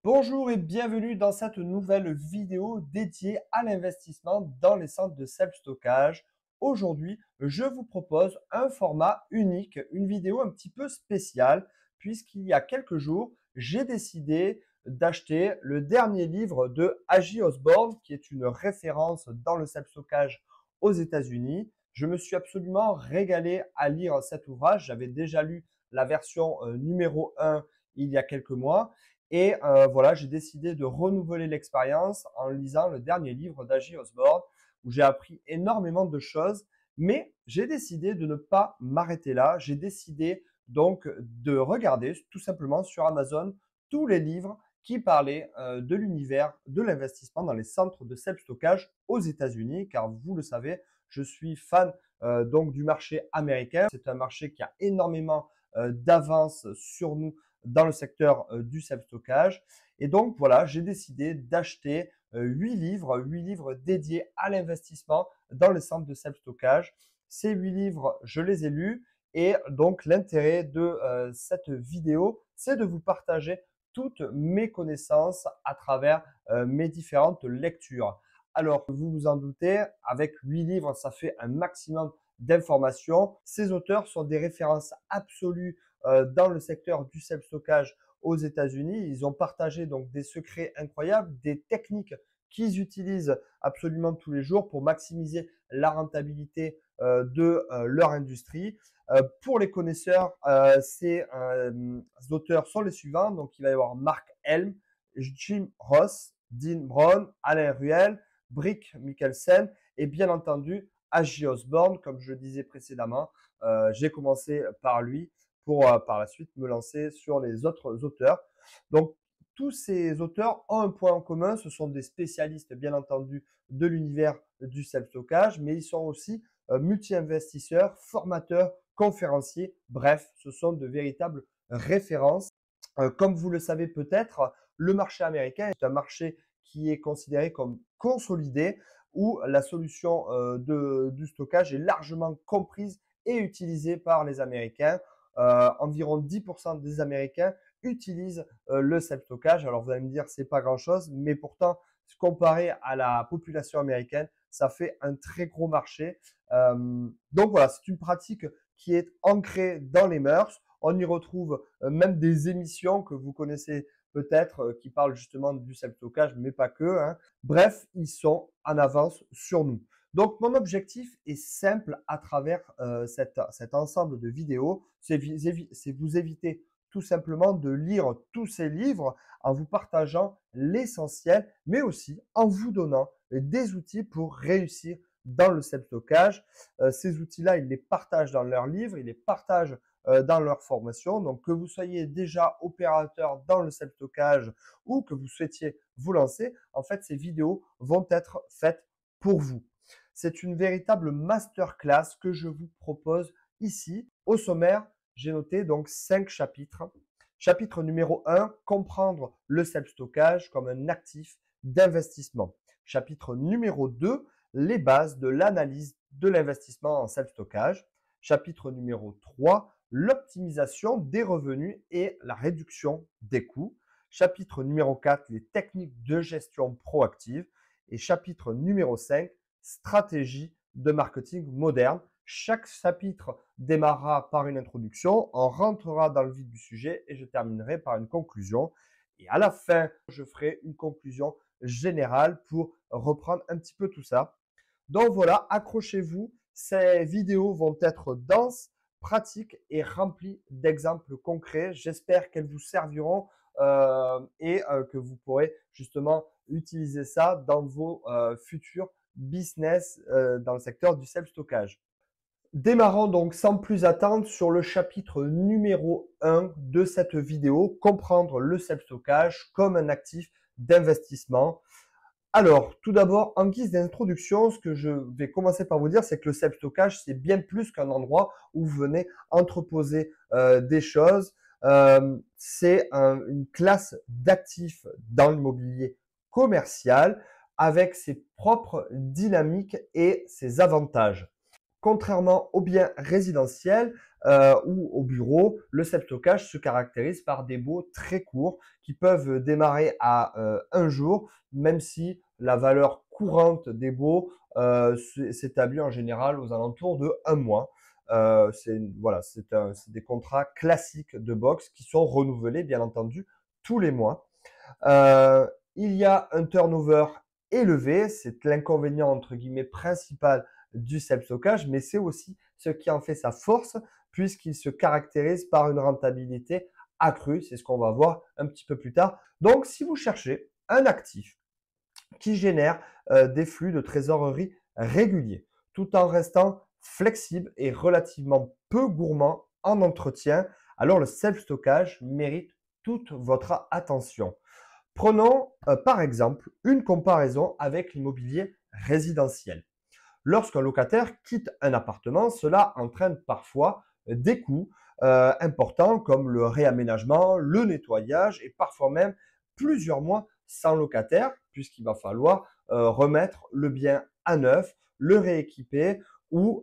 Bonjour et bienvenue dans cette nouvelle vidéo dédiée à l'investissement dans les centres de self-stockage. Aujourd'hui, je vous propose un format unique, une vidéo un petit peu spéciale, puisqu'il y a quelques jours, j'ai décidé d'acheter le dernier livre de Agi Osborne, qui est une référence dans le self-stockage aux États-Unis. Je me suis absolument régalé à lire cet ouvrage. J'avais déjà lu la version numéro 1 il y a quelques mois. Et voilà, j'ai décidé de renouveler l'expérience en lisant le dernier livre d'Agi Osborne, où j'ai appris énormément de choses. Mais j'ai décidé de ne pas m'arrêter là. J'ai décidé donc de regarder tout simplement sur Amazon tous les livres qui parlaient de l'univers de l'investissement dans les centres de self-stockage aux États-Unis, car vous le savez, je suis fan donc du marché américain. C'est un marché qui a énormément d'avance sur nous dans le secteur du self-stockage. Et donc, voilà, j'ai décidé d'acheter 8 livres dédiés à l'investissement dans le centre de self-stockage. Ces 8 livres, je les ai lus et donc l'intérêt de cette vidéo, c'est de vous partager toutes mes connaissances à travers mes différentes lectures. Alors, vous vous en doutez, avec 8 livres, ça fait un maximum d'informations. Ces auteurs sont des références absolues dans le secteur du self-stockage aux États-Unis. Ils ont partagé donc des secrets incroyables, des techniques qu'ils utilisent absolument tous les jours pour maximiser la rentabilité de leur industrie. Pour les connaisseurs, ces auteurs sont les suivants. Donc, il va y avoir Mark Helm, Jim Ross, Dean Brown, Alain Ruel, Brick Mikkelsen et bien entendu Agi Osborne. Comme je le disais précédemment, j'ai commencé par lui pour par la suite me lancer sur les autres auteurs. Donc, tous ces auteurs ont un point en commun, ce sont des spécialistes bien entendu de l'univers du self-stockage, mais ils sont aussi multi-investisseurs, formateurs, conférenciers, bref, ce sont de véritables références. Comme vous le savez peut-être, le marché américain est un marché qui est considéré comme consolidé, où la solution du stockage est largement comprise et utilisée par les Américains. Environ 10% des Américains utilisent le self-stockage. Alors vous allez me dire, c'est pas grand-chose, mais pourtant, comparé à la population américaine, ça fait un très gros marché. Donc voilà, c'est une pratique qui est ancrée dans les mœurs. On y retrouve même des émissions que vous connaissez peut-être qui parlent justement du self-stockage, mais pas que, hein. Bref, ils sont en avance sur nous. Donc, mon objectif est simple à travers cet ensemble de vidéos, c'est vous éviter tout simplement de lire tous ces livres en vous partageant l'essentiel, mais aussi en vous donnant des outils pour réussir dans le self-stockage. Ces outils-là, ils les partagent dans leurs livres, ils les partagent dans leur formation. Donc, que vous soyez déjà opérateur dans le self-stockage ou que vous souhaitiez vous lancer, en fait, ces vidéos vont être faites pour vous. C'est une véritable masterclass que je vous propose ici. Au sommaire, j'ai noté donc 5 chapitres. Chapitre numéro 1, comprendre le self-stockage comme un actif d'investissement. Chapitre numéro 2, les bases de l'analyse de l'investissement en self-stockage. Chapitre numéro 3, l'optimisation des revenus et la réduction des coûts. Chapitre numéro 4, les techniques de gestion proactive. Et chapitre numéro 5, stratégie de marketing moderne. Chaque chapitre démarrera par une introduction, on rentrera dans le vif du sujet et je terminerai par une conclusion. Et à la fin, je ferai une conclusion générale pour reprendre un petit peu tout ça. Donc voilà, accrochez-vous, ces vidéos vont être denses, pratiques et remplies d'exemples concrets. J'espère qu'elles vous serviront et que vous pourrez justement utiliser ça dans vos futurs business dans le secteur du self-stockage. Démarrons donc sans plus attendre sur le chapitre numéro 1 de cette vidéo, comprendre le self-stockage comme un actif d'investissement. Alors, tout d'abord, en guise d'introduction, ce que je vais commencer par vous dire, c'est que le self-stockage, c'est bien plus qu'un endroit où vous venez entreposer des choses. C'est une classe d'actifs dans l'immobilier commercial avec ses propres dynamiques et ses avantages. Contrairement aux biens résidentiels ou au bureau, le self-stockage se caractérise par des baux très courts qui peuvent démarrer à un jour, même si la valeur courante des baux s'établit en général aux alentours de un mois. Voilà, c'est des contrats classiques de box qui sont renouvelés, bien entendu, tous les mois. Euh, il y a un turnover élevé, c'est l'inconvénient entre guillemets principal du self-stockage, mais c'est aussi ce qui en fait sa force puisqu'il se caractérise par une rentabilité accrue. C'est ce qu'on va voir un petit peu plus tard. Donc, si vous cherchez un actif qui génère des flux de trésorerie réguliers, tout en restant flexible et relativement peu gourmand en entretien, alors le self-stockage mérite toute votre attention. Prenons par exemple une comparaison avec l'immobilier résidentiel. Lorsqu'un locataire quitte un appartement, cela entraîne parfois des coûts importants comme le réaménagement, le nettoyage et parfois même plusieurs mois sans locataire puisqu'il va falloir remettre le bien à neuf, le rééquiper ou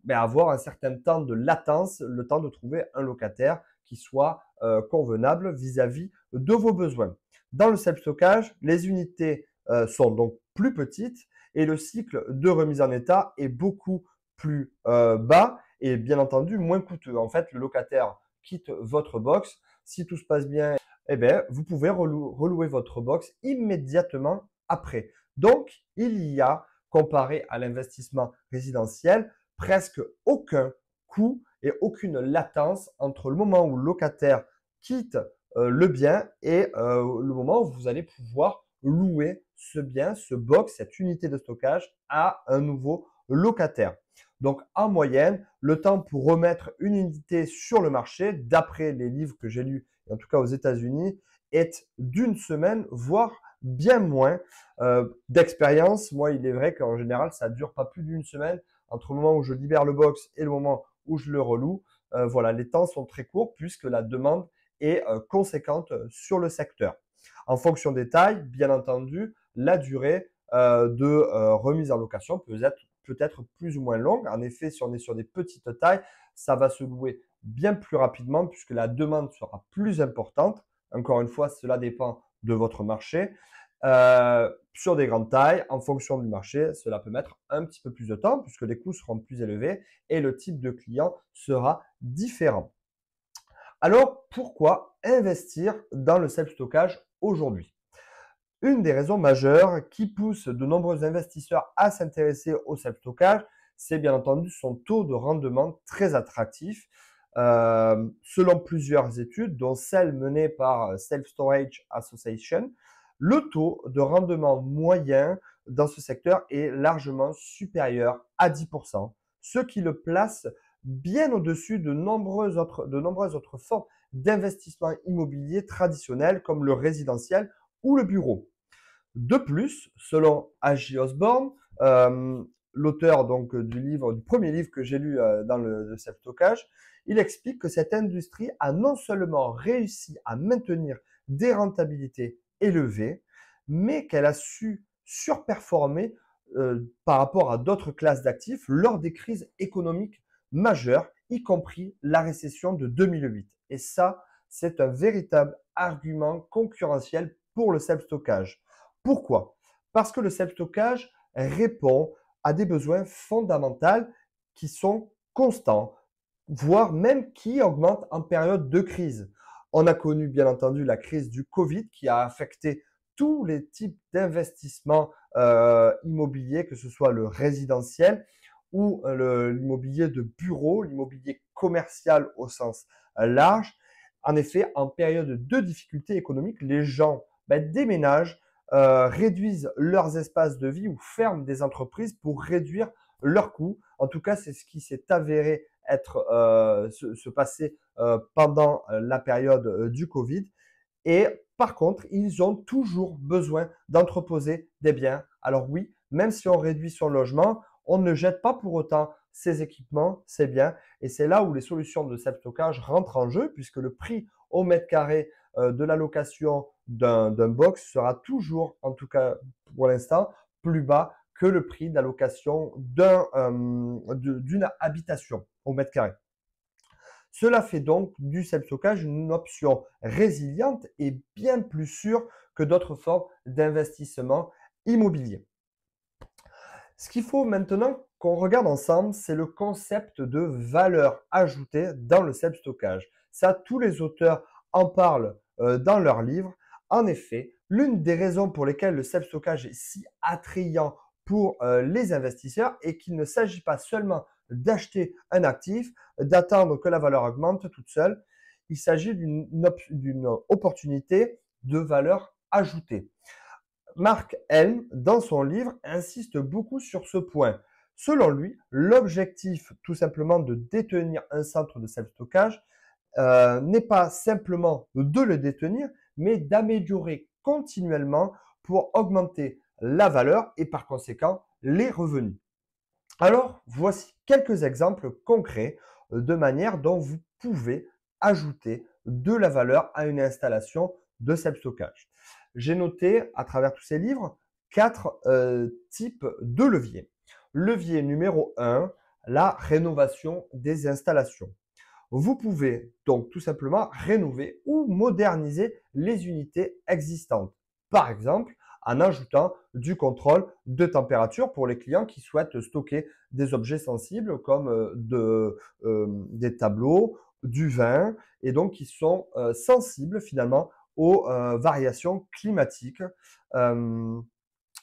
avoir un certain temps de latence, le temps de trouver un locataire qui soit convenable vis-à-vis de vos besoins. Dans le self-stockage, les unités sont donc plus petites et le cycle de remise en état est beaucoup plus bas et bien entendu moins coûteux. En fait, le locataire quitte votre box. Si tout se passe bien, eh bien, vous pouvez relouer votre box immédiatement après. Donc, il y a, comparé à l'investissement résidentiel, presque aucun coût et aucune latence entre le moment où le locataire quitte le bien et le moment où vous allez pouvoir louer ce bien, ce box, cette unité de stockage à un nouveau locataire. Donc, en moyenne, le temps pour remettre une unité sur le marché, d'après les livres que j'ai lus, en tout cas aux États-Unis, est d'une semaine, voire bien moins d'expérience. Moi, il est vrai qu'en général, ça ne dure pas plus d'une semaine entre le moment où je libère le box et le moment où je le reloue. Voilà, les temps sont très courts puisque la demande est conséquente sur le secteur. En fonction des tailles, bien entendu, la durée de remise en location peut-être plus ou moins longue. En effet, si on est sur des petites tailles, ça va se louer bien plus rapidement puisque la demande sera plus importante. Encore une fois, cela dépend de votre marché. Sur des grandes tailles, en fonction du marché, cela peut mettre un petit peu plus de temps puisque les coûts seront plus élevés et le type de client sera différent. Alors, pourquoi investir dans le self-stockage aujourd'hui? Une des raisons majeures qui pousse de nombreux investisseurs à s'intéresser au self-stockage, c'est bien entendu son taux de rendement très attractif. Selon plusieurs études, dont celle menée par Self Storage Association, le taux de rendement moyen dans ce secteur est largement supérieur à 10%, ce qui le place bien au-dessus de nombreuses autres formes d'investissement immobilier traditionnels comme le résidentiel ou le bureau. De plus, selon H.J. Osborne, l'auteur donc du premier livre que j'ai lu dans le self-stockage, il explique que cette industrie a non seulement réussi à maintenir des rentabilités élevées, mais qu'elle a su surperformer par rapport à d'autres classes d'actifs lors des crises économiques majeures, y compris la récession de 2008. Et ça, c'est un véritable argument concurrentiel pour le self-stockage. Pourquoi? Parce que le self-stockage répond à des besoins fondamentaux qui sont constants, voire même qui augmentent en période de crise. On a connu bien entendu la crise du Covid qui a affecté tous les types d'investissements immobiliers, que ce soit le résidentiel ou l'immobilier de bureau, l'immobilier commercial au sens large. En effet, en période de difficulté économique, les gens déménagent, réduisent leurs espaces de vie ou ferment des entreprises pour réduire leurs coûts. En tout cas, c'est ce qui s'est avéré être se passer pendant la période du Covid. Et par contre, ils ont toujours besoin d'entreposer des biens. Alors oui, même si on réduit son logement, on ne jette pas pour autant ses équipements, ses biens. Et c'est là où les solutions de self-stockage rentrent en jeu, puisque le prix au mètre carré de la location d'un box sera toujours, en tout cas pour l'instant, plus bas que le prix de la location d'une habitation au mètre carré. Cela fait donc du self-stockage une option résiliente et bien plus sûre que d'autres formes d'investissement immobilier. Ce qu'il faut maintenant qu'on regarde ensemble, c'est le concept de valeur ajoutée dans le self-stockage. Ça, tous les auteurs en parlent dans leurs livres. En effet, l'une des raisons pour lesquelles le self-stockage est si attrayant pour les investisseurs est qu'il ne s'agit pas seulement d'acheter un actif, d'attendre que la valeur augmente toute seule. Il s'agit d'une opportunité de valeur ajoutée. Mark Helm, dans son livre, insiste beaucoup sur ce point. Selon lui, l'objectif tout simplement de détenir un centre de self-stockage n'est pas simplement de le détenir, mais d'améliorer continuellement pour augmenter la valeur et par conséquent les revenus. Alors, voici quelques exemples concrets de manière dont vous pouvez ajouter de la valeur à une installation de self-stockage. J'ai noté à travers tous ces livres 4 types de leviers. Levier numéro 1, la rénovation des installations. Vous pouvez donc tout simplement rénover ou moderniser les unités existantes. Par exemple, en ajoutant du contrôle de température pour les clients qui souhaitent stocker des objets sensibles comme des tableaux, du vin et donc qui sont sensibles finalement aux variations climatiques. Euh,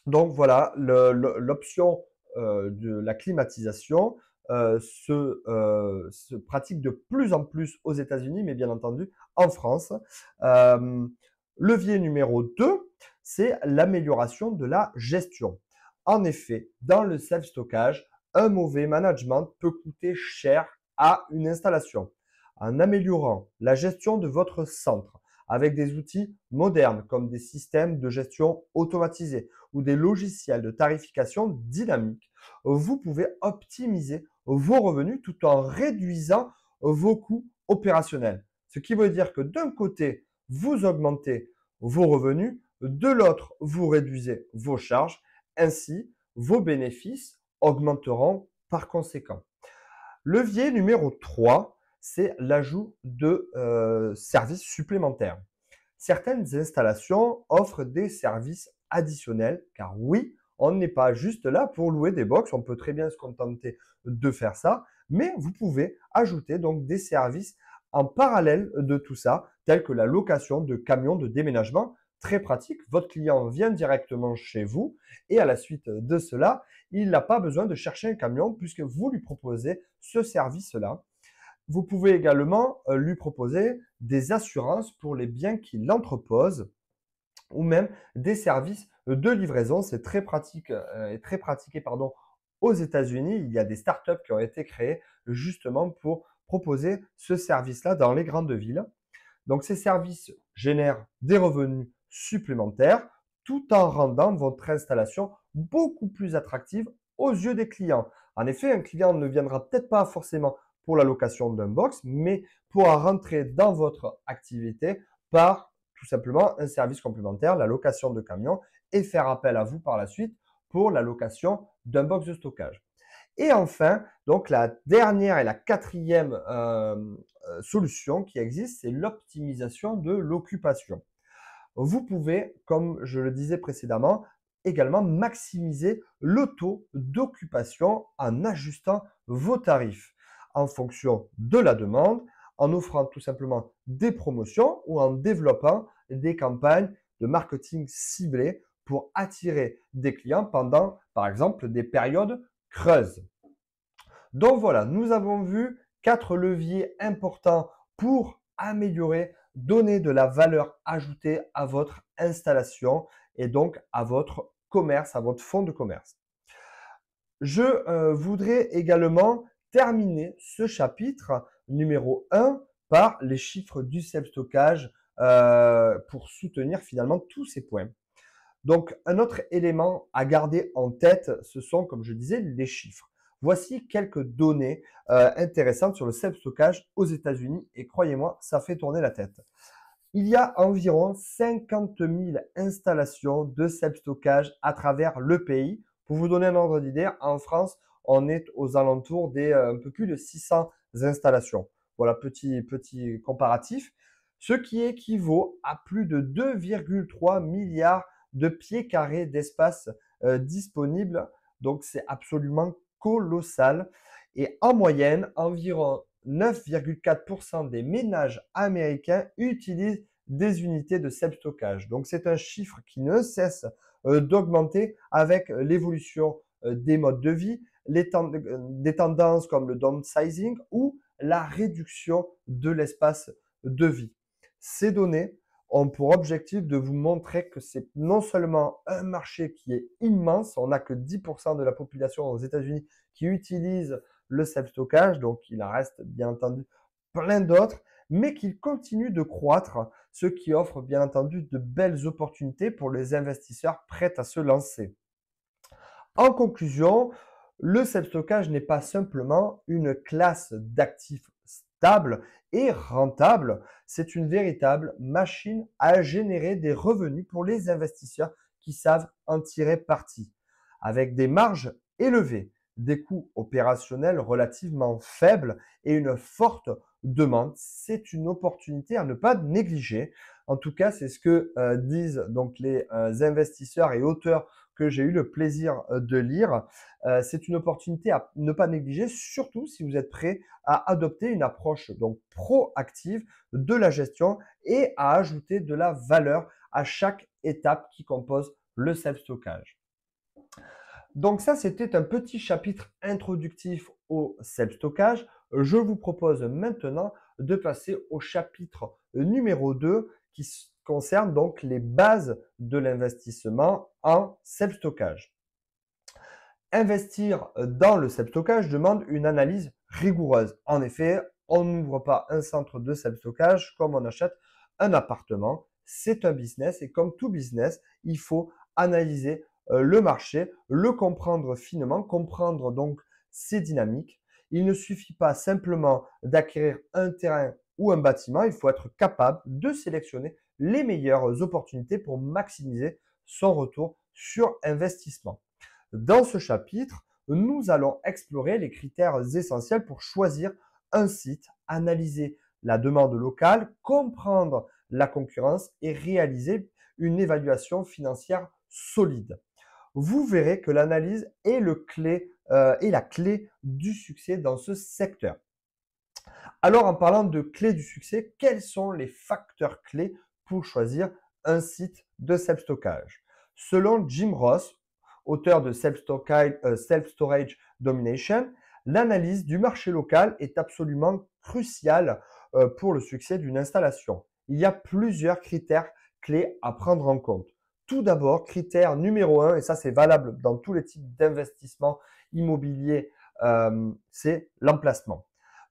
donc voilà, l'option de la climatisation se pratique de plus en plus aux États-Unis, mais bien entendu en France. Euh, Levier numéro 2, c'est l'amélioration de la gestion. En effet, dans le self-stockage, un mauvais management peut coûter cher à une installation. En améliorant la gestion de votre centre avec des outils modernes comme des systèmes de gestion automatisés ou des logiciels de tarification dynamique, vous pouvez optimiser vos revenus tout en réduisant vos coûts opérationnels. Ce qui veut dire que d'un côté, vous augmentez vos revenus, de l'autre, vous réduisez vos charges. Ainsi, vos bénéfices augmenteront par conséquent. Levier numéro 3, c'est l'ajout de services supplémentaires. Certaines installations offrent des services additionnels, car oui, on n'est pas juste là pour louer des box, on peut très bien se contenter de faire ça, mais vous pouvez ajouter donc des services en parallèle de tout ça, tels que la location de camions de déménagement. Très pratique, votre client vient directement chez vous et à la suite de cela, il n'a pas besoin de chercher un camion puisque vous lui proposez ce service-là. Vous pouvez également lui proposer des assurances pour les biens qu'il entrepose ou même des services de livraison. C'est très pratique et très pratiqué aux États-Unis. Il y a des startups qui ont été créées justement pour proposer ce service-là dans les grandes villes. Donc, ces services génèrent des revenus supplémentaires tout en rendant votre installation beaucoup plus attractive aux yeux des clients. En effet, un client ne viendra peut-être pas forcément pour la location d'un box, mais pourra rentrer dans votre activité par tout simplement un service complémentaire, la location de camions, et faire appel à vous par la suite pour la location d'un box de stockage. Et enfin, donc la dernière et la quatrième solution qui existe, c'est l'optimisation de l'occupation. Vous pouvez, comme je le disais précédemment, également maximiser le taux d'occupation en ajustant vos tarifs en fonction de la demande, en offrant tout simplement des promotions ou en développant des campagnes de marketing ciblées pour attirer des clients pendant, par exemple, des périodes creuses. Donc voilà, nous avons vu 4 leviers importants pour améliorer, donner de la valeur ajoutée à votre installation et donc à votre commerce, à votre fonds de commerce. Je voudrais également terminer ce chapitre numéro 1 par les chiffres du self-stockage pour soutenir finalement tous ces points. Donc, un autre élément à garder en tête, ce sont, comme je disais, les chiffres. Voici quelques données intéressantes sur le self-stockage aux États-Unis et croyez-moi, ça fait tourner la tête. Il y a environ 50 000 installations de self-stockage à travers le pays Pour vous donner un ordre d'idée, en France, on est aux alentours des un peu plus de 600 installations. Voilà, petit comparatif, ce qui équivaut à plus de 2,3 milliards de pieds carrés d'espace disponible. Donc, c'est absolument colossal. Et en moyenne, environ 9,4% des ménages américains utilisent des unités de self-stockage. Donc, c'est un chiffre qui ne cesse d'augmenter avec l'évolution des modes de vie, des tendances comme le downsizing ou la réduction de l'espace de vie. Ces données ont pour objectif de vous montrer que c'est non seulement un marché qui est immense, on n'a que 10% de la population aux États-Unis qui utilise le self-stockage, donc il en reste bien entendu plein d'autres, mais qu'il continue de croître, ce qui offre bien entendu de belles opportunités pour les investisseurs prêts à se lancer. En conclusion, le self-stockage n'est pas simplement une classe d'actifs stable et rentable, c'est une véritable machine à générer des revenus pour les investisseurs qui savent en tirer parti. Avec des marges élevées, des coûts opérationnels relativement faibles et une forte demande, c'est une opportunité à ne pas négliger. En tout cas, c'est ce que disent donc les investisseurs et auteurs que j'ai eu le plaisir de lire. C'est une opportunité à ne pas négliger, surtout si vous êtes prêt à adopter une approche donc proactive de la gestion et à ajouter de la valeur à chaque étape qui compose le self-stockage. Donc ça, c'était un petit chapitre introductif au self-stockage. Je vous propose maintenant de passer au chapitre numéro 2 qui concerne donc les bases de l'investissement en self-stockage. Investir dans le self-stockage demande une analyse rigoureuse. En effet, on n'ouvre pas un centre de self-stockage comme on achète un appartement. C'est un business et comme tout business, il faut analyser le marché, le comprendre finement, comprendre donc ses dynamiques. Il ne suffit pas simplement d'acquérir un terrain ou un bâtiment, il faut être capable de sélectionner les meilleures opportunités pour maximiser son retour sur investissement. Dans ce chapitre, nous allons explorer les critères essentiels pour choisir un site, analyser la demande locale, comprendre la concurrence et réaliser une évaluation financière solide. Vous verrez que l'analyse est la clé du succès dans ce secteur. Alors, en parlant de clé du succès, quels sont les facteurs clés pour choisir un site de self-stockage? Selon Jim Ross, auteur de Self-Storage Domination, l'analyse du marché local est absolument cruciale pour le succès d'une installation. Il y a plusieurs critères clés à prendre en compte. Tout d'abord, critère numéro 1, et ça c'est valable dans tous les types d'investissements immobiliers, c'est l'emplacement.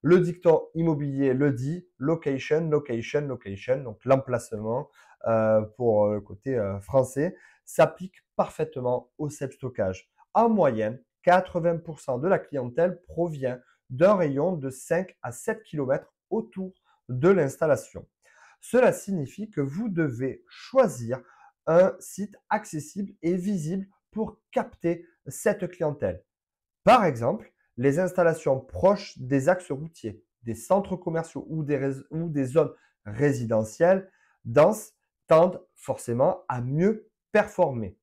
Le dicton immobilier le dit, location, location, location, donc l'emplacement pour le côté français, s'applique parfaitement au self-stockage. En moyenne, 80% de la clientèle provient d'un rayon de 5 à 7 km autour de l'installation. Cela signifie que vous devez choisir un site accessible et visible pour capter cette clientèle. Par exemple, les installations proches des axes routiers, des centres commerciaux ou des zones résidentielles denses tendent forcément à mieux performer.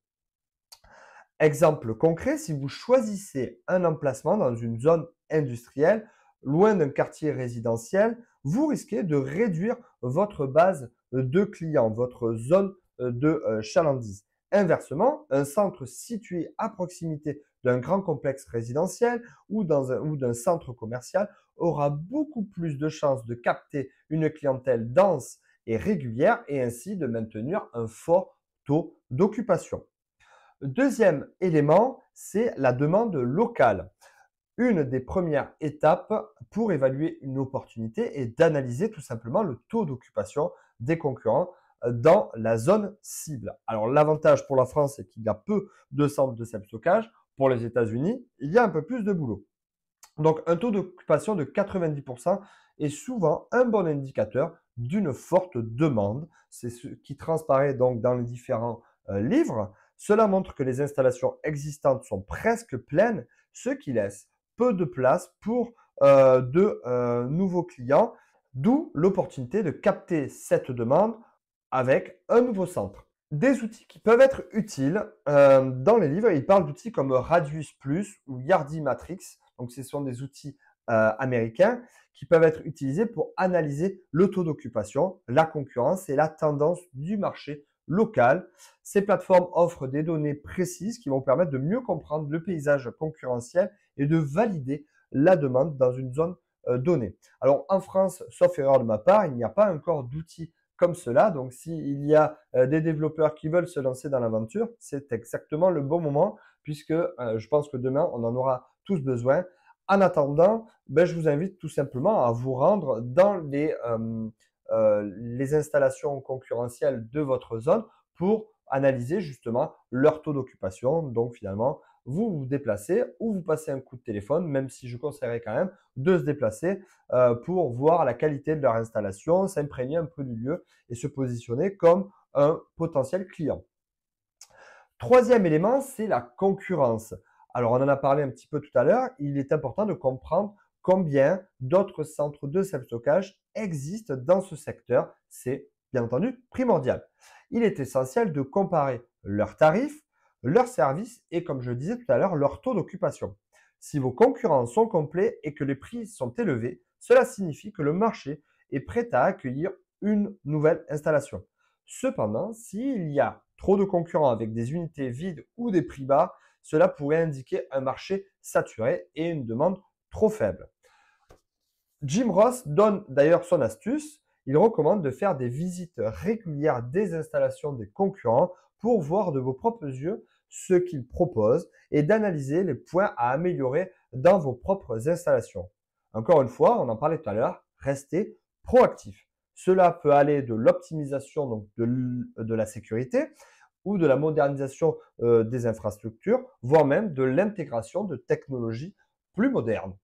Exemple concret, si vous choisissez un emplacement dans une zone industrielle, loin d'un quartier résidentiel, vous risquez de réduire votre base de clients, votre zone de chalandise. Inversement, un centre situé à proximité d'un grand complexe résidentiel ou d'un centre commercial aura beaucoup plus de chances de capter une clientèle dense et régulière et ainsi de maintenir un fort taux d'occupation. Deuxième élément, c'est la demande locale. Une des premières étapes pour évaluer une opportunité est d'analyser tout simplement le taux d'occupation des concurrents dans la zone cible. Alors l'avantage pour la France, c'est qu'il y a peu de centres de self-stockage. Pour les États-Unis, il y a un peu plus de boulot. Donc un taux d'occupation de 90% est souvent un bon indicateur d'une forte demande. C'est ce qui transparaît donc dans les différents livres. Cela montre que les installations existantes sont presque pleines, ce qui laisse peu de place pour de nouveaux clients, d'où l'opportunité de capter cette demande avec un nouveau centre. Des outils qui peuvent être utiles dans les livres, ils parlent d'outils comme Radius Plus ou Yardi Matrix. Donc, ce sont des outils américains qui peuvent être utilisés pour analyser le taux d'occupation, la concurrence et la tendance du marché local. Ces plateformes offrent des données précises qui vont permettre de mieux comprendre le paysage concurrentiel et de valider la demande dans une zone donnée. Alors, en France, sauf erreur de ma part, il n'y a pas encore d'outils comme cela. Donc, s'il y a des développeurs qui veulent se lancer dans l'aventure, c'est exactement le bon moment puisque je pense que demain, on en aura tous besoin. En attendant, je vous invite tout simplement à vous rendre dans les installations concurrentielles de votre zone pour analyser justement leur taux d'occupation. Donc, finalement, vous vous déplacez ou vous passez un coup de téléphone, même si je conseillerais quand même de se déplacer pour voir la qualité de leur installation, s'imprégner un peu du lieu et se positionner comme un potentiel client. Troisième élément, c'est la concurrence. Alors, on en a parlé un petit peu tout à l'heure. Il est important de comprendre combien d'autres centres de self-stockage existent dans ce secteur. C'est bien entendu primordial. Il est essentiel de comparer leurs tarifs, leurs services et, comme je disais tout à l'heure, leur taux d'occupation. Si vos concurrents sont complets et que les prix sont élevés, cela signifie que le marché est prêt à accueillir une nouvelle installation. Cependant, s'il y a trop de concurrents avec des unités vides ou des prix bas, cela pourrait indiquer un marché saturé et une demande trop faible. Jim Ross donne d'ailleurs son astuce. Il recommande de faire des visites régulières des installations des concurrents pour voir de vos propres yeux ce qu'ils proposent et d'analyser les points à améliorer dans vos propres installations. Encore une fois, on en parlait tout à l'heure, restez proactif. Cela peut aller de l'optimisation donc de la sécurité ou de la modernisation des infrastructures, voire même de l'intégration de technologies plus modernes.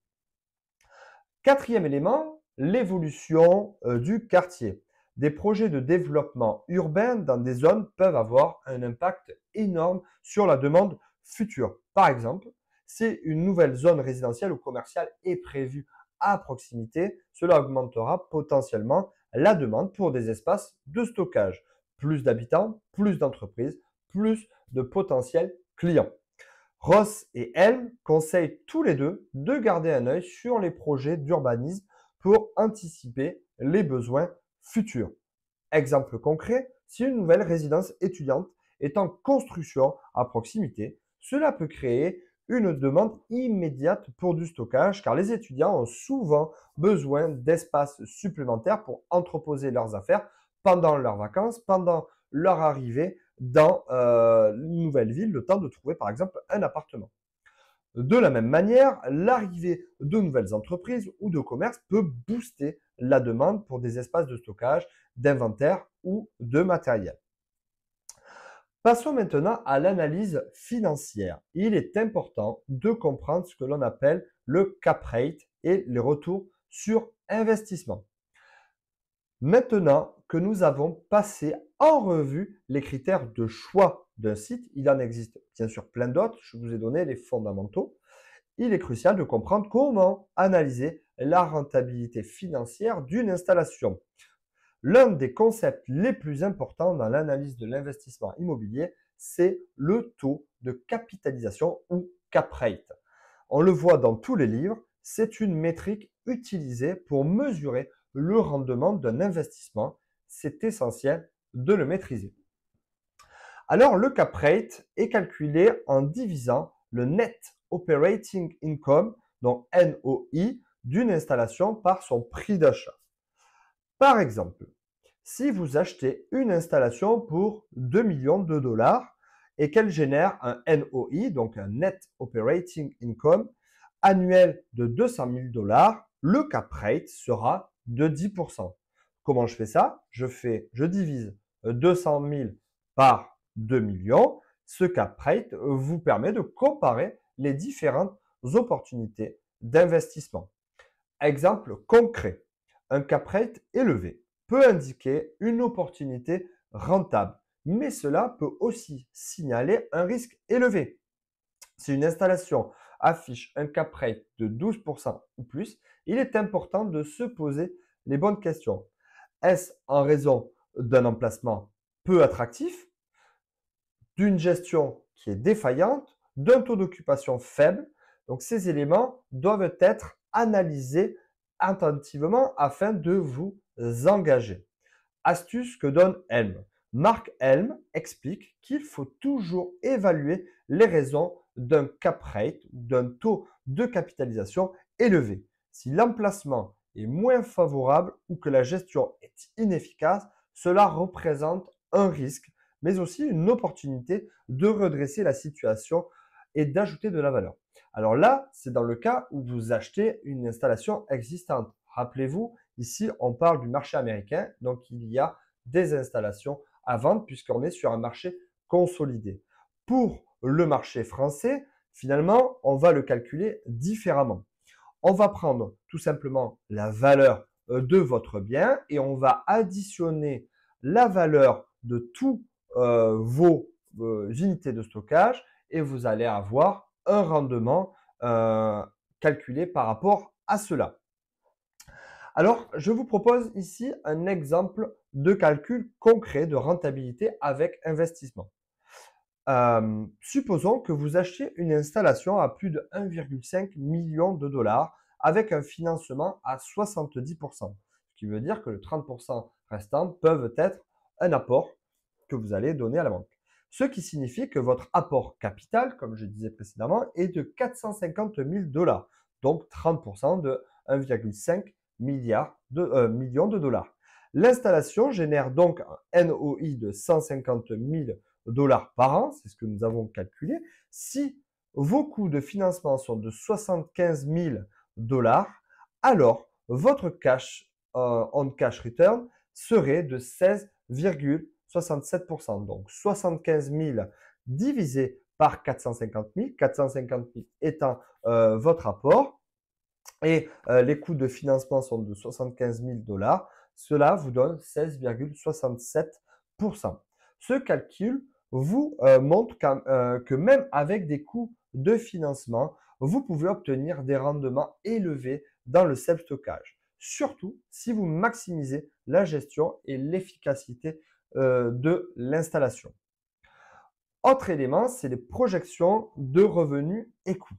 Quatrième élément, l'évolution du quartier. Des projets de développement urbain dans des zones peuvent avoir un impact énorme sur la demande future. Par exemple, si une nouvelle zone résidentielle ou commerciale est prévue à proximité, cela augmentera potentiellement la demande pour des espaces de stockage. Plus d'habitants, plus d'entreprises, plus de potentiels clients. Ross et Helm conseillent tous les deux de garder un œil sur les projets d'urbanisme pour anticiper les besoins futurs. Exemple concret, si une nouvelle résidence étudiante est en construction à proximité, cela peut créer une demande immédiate pour du stockage car les étudiants ont souvent besoin d'espaces supplémentaires pour entreposer leurs affaires pendant leurs vacances, pendant leur arrivée dans une nouvelle ville, le temps de trouver par exemple un appartement. De la même manière, l'arrivée de nouvelles entreprises ou de commerces peut booster la demande pour des espaces de stockage, d'inventaire ou de matériel. Passons maintenant à l'analyse financière. Il est important de comprendre ce que l'on appelle le cap rate et les retours sur investissement. Maintenant que nous avons passé en revue les critères de choix d'un site, il en existe bien sûr plein d'autres, je vous ai donné les fondamentaux. Il est crucial de comprendre comment analyser la rentabilité financière d'une installation. L'un des concepts les plus importants dans l'analyse de l'investissement immobilier, c'est le taux de capitalisation ou cap rate. On le voit dans tous les livres, c'est une métrique utilisée pour mesurer le rendement d'un investissement. C'est essentiel de le maîtriser. Alors, le cap rate est calculé en divisant le net operating income, donc NOI, d'une installation par son prix d'achat. Par exemple, si vous achetez une installation pour 2 millions de dollars et qu'elle génère un NOI, donc un Net Operating Income, annuel de 200 000 dollars, le cap rate sera de 10%. Comment je fais ça? Je divise 200 000 par 2 millions. Ce cap rate vous permet de comparer les différentes opportunités d'investissement. Exemple concret, un cap rate élevé peut indiquer une opportunité rentable, mais cela peut aussi signaler un risque élevé. Si une installation affiche un cap rate de 12% ou plus, il est important de se poser les bonnes questions. Est-ce en raison d'un emplacement peu attractif, d'une gestion qui est défaillante, d'un taux d'occupation faible? Donc ces éléments doivent être analysés attentivement afin de vous engager. Astuce que donne Helm. Mark Helm explique qu'il faut toujours évaluer les raisons d'un cap rate, d'un taux de capitalisation élevé. Si l'emplacement est moins favorable ou que la gestion est inefficace, cela représente un risque, mais aussi une opportunité de redresser la situation et d'ajouter de la valeur. Alors là, c'est dans le cas où vous achetez une installation existante. Rappelez-vous, ici, on parle du marché américain, donc il y a des installations à vendre puisqu'on est sur un marché consolidé. Pour le marché français, finalement, on va le calculer différemment. On va prendre tout simplement la valeur de votre bien et on va additionner la valeur de tous vos unités de stockage et vous allez avoir un rendement calculé par rapport à cela. Alors, je vous propose ici un exemple de calcul concret de rentabilité avec investissement. Supposons que vous achetiez une installation à plus de 1,5 million de dollars avec un financement à 70%, ce qui veut dire que le 30% restant peuvent être un apport que vous allez donner à la banque. Ce qui signifie que votre apport capital, comme je disais précédemment, est de 450 000 dollars, donc 30% de 1,5 million de dollars. L'installation génère donc un NOI de 150 000 dollars par an, c'est ce que nous avons calculé. Si vos coûts de financement sont de 75 000 dollars, alors votre cash on cash return serait de 16,67%. Donc 75 000 divisé par 450 000, 450 000 étant votre apport, et les coûts de financement sont de 75 000 dollars, cela vous donne 16,67%. Ce calcul vous montre que même avec des coûts de financement, vous pouvez obtenir des rendements élevés dans le self-stockage, surtout si vous maximisez la gestion et l'efficacité de l'installation. Autre élément, c'est les projections de revenus et coûts.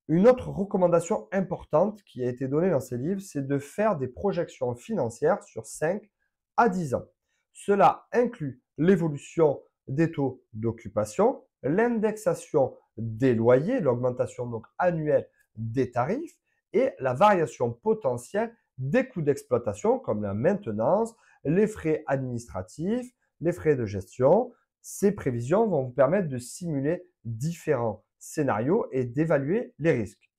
Une autre recommandation importante qui a été donnée dans ces livres, c'est de faire des projections financières sur 5 à 10 ans. Cela inclut l'évolution des taux d'occupation, l'indexation des loyers, l'augmentation donc annuelle des tarifs et la variation potentielle des coûts d'exploitation comme la maintenance, les frais administratifs, les frais de gestion. Ces prévisions vont vous permettre de simuler différents scénarios et d'évaluer les risques.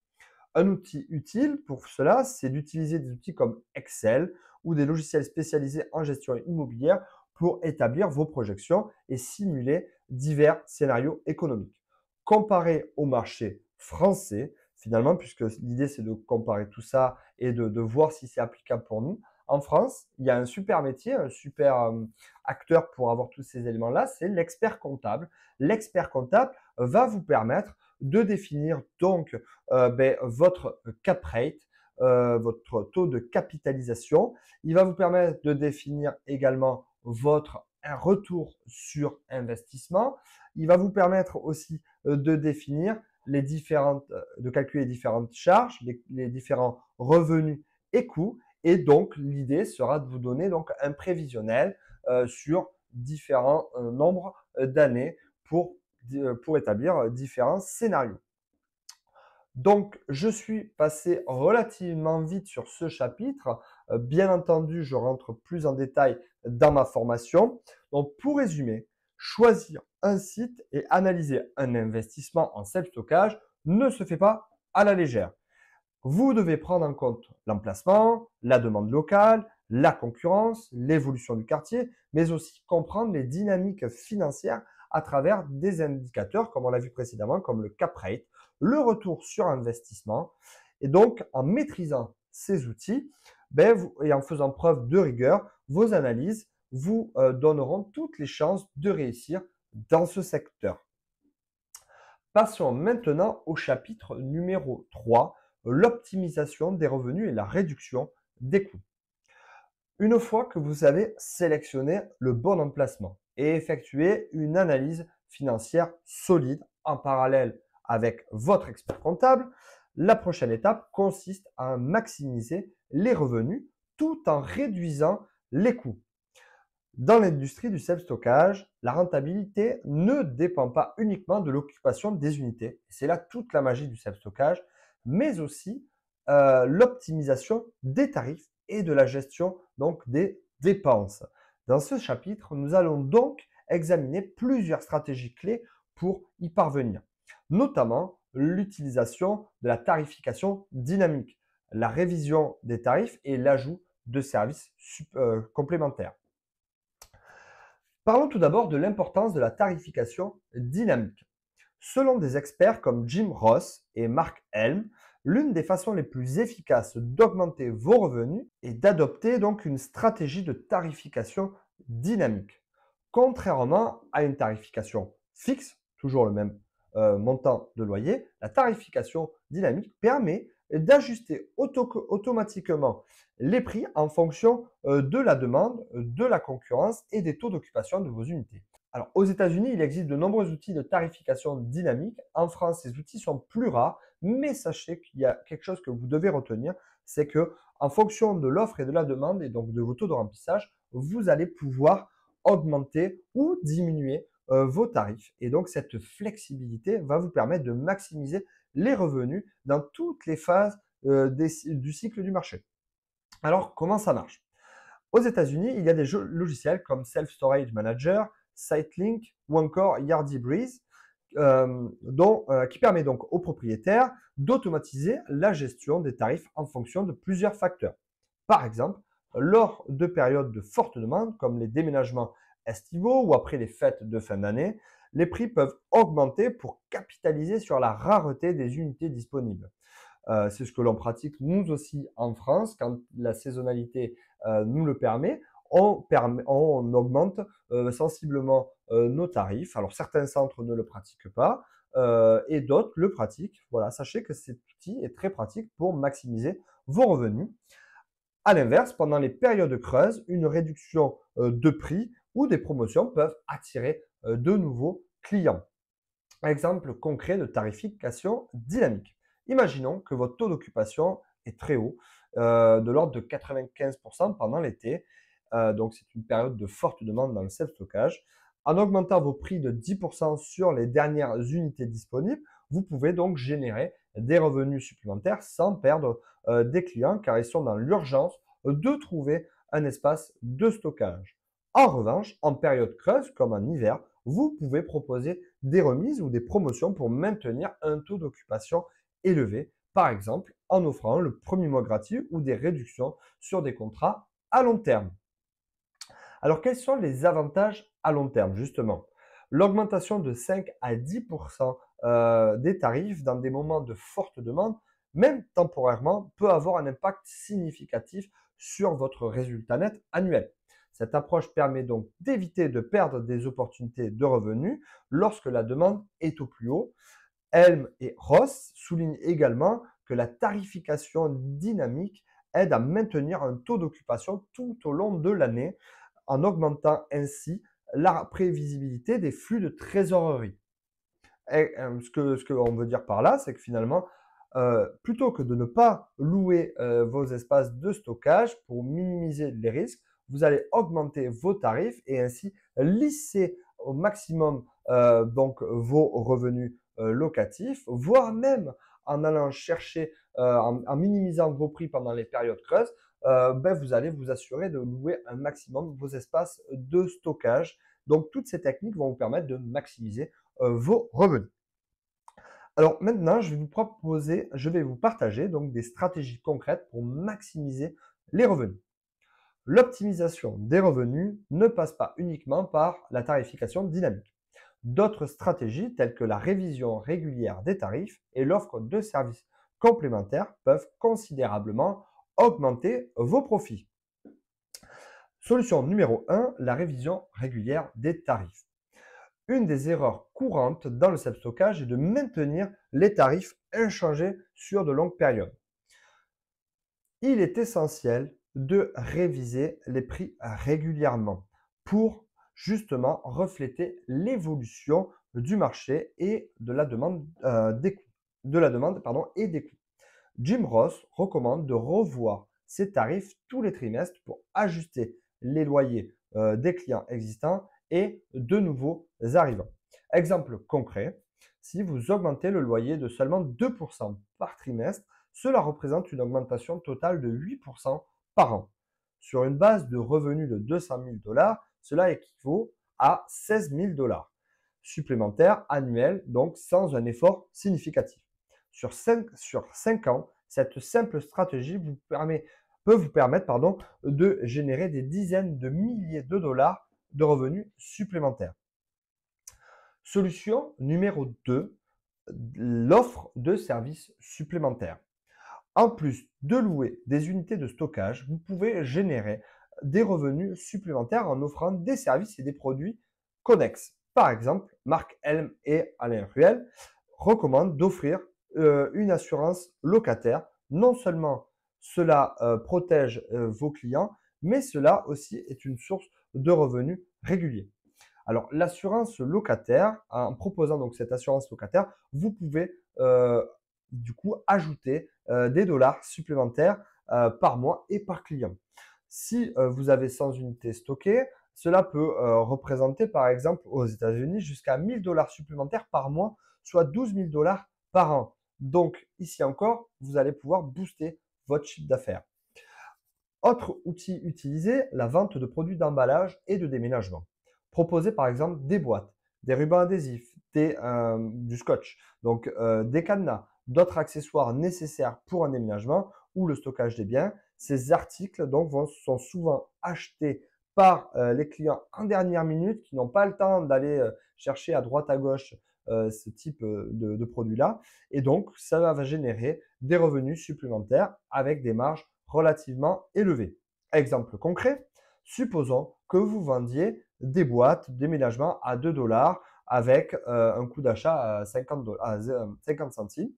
Un outil utile pour cela, c'est d'utiliser des outils comme Excel ou des logiciels spécialisés en gestion immobilière pour établir vos projections et simuler divers scénarios économiques. Comparé au marché français, finalement, puisque l'idée c'est de comparer tout ça et de voir si c'est applicable pour nous, en France, il y a un super métier, un super acteur pour avoir tous ces éléments-là, c'est l'expert comptable. L'expert comptable va vous permettre de définir donc votre cap rate, votre taux de capitalisation. Il va vous permettre de définir également votre un retour sur investissement. Il va vous permettre aussi de définir de calculer les différentes charges, les différents revenus et coûts. Et donc, l'idée sera de vous donner donc un prévisionnel sur différents nombres d'années pour établir différents scénarios. Donc, je suis passé relativement vite sur ce chapitre. Bien entendu, je rentre plus en détail dans ma formation. Donc, pour résumer, choisir un site et analyser un investissement en self-stockage ne se fait pas à la légère. Vous devez prendre en compte l'emplacement, la demande locale, la concurrence, l'évolution du quartier, mais aussi comprendre les dynamiques financières à travers des indicateurs, comme on l'a vu précédemment, comme le cap rate, le retour sur investissement. Et donc, en maîtrisant ces outils et en faisant preuve de rigueur, vos analyses vous donneront toutes les chances de réussir dans ce secteur. Passons maintenant au chapitre numéro 3, l'optimisation des revenus et la réduction des coûts. Une fois que vous avez sélectionné le bon emplacement et effectué une analyse financière solide en parallèle avec votre expert comptable, la prochaine étape consiste à maximiser les revenus tout en réduisant les coûts. Dans l'industrie du self-stockage, la rentabilité ne dépend pas uniquement de l'occupation des unités. C'est là toute la magie du self-stockage, mais aussi l'optimisation des tarifs et de la gestion donc des dépenses. Dans ce chapitre, nous allons donc examiner plusieurs stratégies clés pour y parvenir, notamment l'utilisation de la tarification dynamique, la révision des tarifs et l'ajout de services complémentaires. Parlons tout d'abord de l'importance de la tarification dynamique. Selon des experts comme Jim Ross et Mark Helm, l'une des façons les plus efficaces d'augmenter vos revenus est d'adopter donc une stratégie de tarification dynamique. Contrairement à une tarification fixe, toujours le même montant de loyer, la tarification dynamique permet d'ajuster automatiquement les prix en fonction de la demande, de la concurrence et des taux d'occupation de vos unités. Alors, aux États-Unis, il existe de nombreux outils de tarification dynamique. En France, ces outils sont plus rares, mais sachez qu'il y a quelque chose que vous devez retenir, c'est que en fonction de l'offre et de la demande et donc de vos taux de remplissage, vous allez pouvoir augmenter ou diminuer vos tarifs. Et donc, cette flexibilité va vous permettre de maximiser les revenus dans toutes les phases du cycle du marché. Alors, comment ça marche? Aux États-Unis, il y a des logiciels comme Self Storage Manager, SiteLink ou encore Yardi Breeze qui permet donc aux propriétaires d'automatiser la gestion des tarifs en fonction de plusieurs facteurs. Par exemple, lors de périodes de forte demande comme les déménagements estivaux ou après les fêtes de fin d'année, les prix peuvent augmenter pour capitaliser sur la rareté des unités disponibles. C'est ce que l'on pratique nous aussi en France quand la saisonnalité nous le permet. On augmente sensiblement nos tarifs. Alors certains centres ne le pratiquent pas et d'autres le pratiquent. Voilà, sachez que cet outil est très pratique pour maximiser vos revenus. À l'inverse, pendant les périodes creuses, une réduction de prix ou des promotions peuvent attirer de nouveaux clients. Exemple concret de tarification dynamique. Imaginons que votre taux d'occupation est très haut, de l'ordre de 95% pendant l'été. Donc, c'est une période de forte demande dans le self-stockage. En augmentant vos prix de 10% sur les dernières unités disponibles, vous pouvez donc générer des revenus supplémentaires sans perdre des clients car ils sont dans l'urgence de trouver un espace de stockage. En revanche, en période creuse comme en hiver, vous pouvez proposer des remises ou des promotions pour maintenir un taux d'occupation élevé, par exemple en offrant le premier mois gratuit ou des réductions sur des contrats à long terme. Alors, quels sont les avantages à long terme, justement? L'augmentation de 5 à 10% des tarifs dans des moments de forte demande, même temporairement, peut avoir un impact significatif sur votre résultat net annuel. Cette approche permet donc d'éviter de perdre des opportunités de revenus lorsque la demande est au plus haut. Helm et Ross soulignent également que la tarification dynamique aide à maintenir un taux d'occupation tout au long de l'année en augmentant ainsi la prévisibilité des flux de trésorerie. Et, ce qu'on veut dire par là, c'est que finalement, plutôt que de ne pas louer vos espaces de stockage pour minimiser les risques, vous allez augmenter vos tarifs et ainsi lisser au maximum donc vos revenus locatifs, voire même en allant chercher, en minimisant vos prix pendant les périodes creuses, vous allez vous assurer de louer un maximum vos espaces de stockage. Donc, toutes ces techniques vont vous permettre de maximiser vos revenus. Alors maintenant, je vais vous partager donc des stratégies concrètes pour maximiser les revenus. L'optimisation des revenus ne passe pas uniquement par la tarification dynamique. D'autres stratégies telles que la révision régulière des tarifs et l'offre de services complémentaires peuvent considérablement augmenter vos profits. Solution numéro 1, la révision régulière des tarifs. Une des erreurs courantes dans le self-stockage est de maintenir les tarifs inchangés sur de longues périodes. Il est essentiel de réviser les prix régulièrement pour justement refléter l'évolution du marché et de la demande, des coûts, de la demande pardon, et des coûts. Jim Ross recommande de revoir ses tarifs tous les trimestres pour ajuster les loyers des clients existants et de nouveaux arrivants. Exemple concret, si vous augmentez le loyer de seulement 2% par trimestre, cela représente une augmentation totale de 8% par an. Sur une base de revenus de 200 000 $, cela équivaut à 16 000 $ supplémentaires annuels, donc sans un effort significatif. Sur 5 ans, cette simple stratégie peut vous permettre de générer des dizaines de milliers de dollars de revenus supplémentaires. Solution numéro 2, l'offre de services supplémentaires. En plus de louer des unités de stockage, vous pouvez générer des revenus supplémentaires en offrant des services et des produits connexes. Par exemple, Marc Helm et Alain Ruel recommandent d'offrir une assurance locataire. Non seulement cela protège vos clients, mais cela aussi est une source de revenus réguliers. Alors, l'assurance locataire, en proposant donc cette assurance locataire, vous pouvez du coup ajouter des dollars supplémentaires par mois et par client. Si vous avez 100 unités stockées, cela peut représenter par exemple aux États-Unis jusqu'à 1 000 $ supplémentaires par mois, soit 12 000 $ par an. Donc, ici encore, vous allez pouvoir booster votre chiffre d'affaires. Autre outil utilisé, la vente de produits d'emballage et de déménagement. Proposer par exemple des boîtes, des rubans adhésifs, du scotch, donc des cadenas, d'autres accessoires nécessaires pour un déménagement ou le stockage des biens. Ces articles donc sont souvent achetés par les clients en dernière minute qui n'ont pas le temps d'aller chercher à droite à gauche ce type de produits-là. Et donc, ça va générer des revenus supplémentaires avec des marges relativement élevées. Exemple concret, supposons que vous vendiez des boîtes de déménagement à 2 $ avec un coût d'achat à 50 centimes.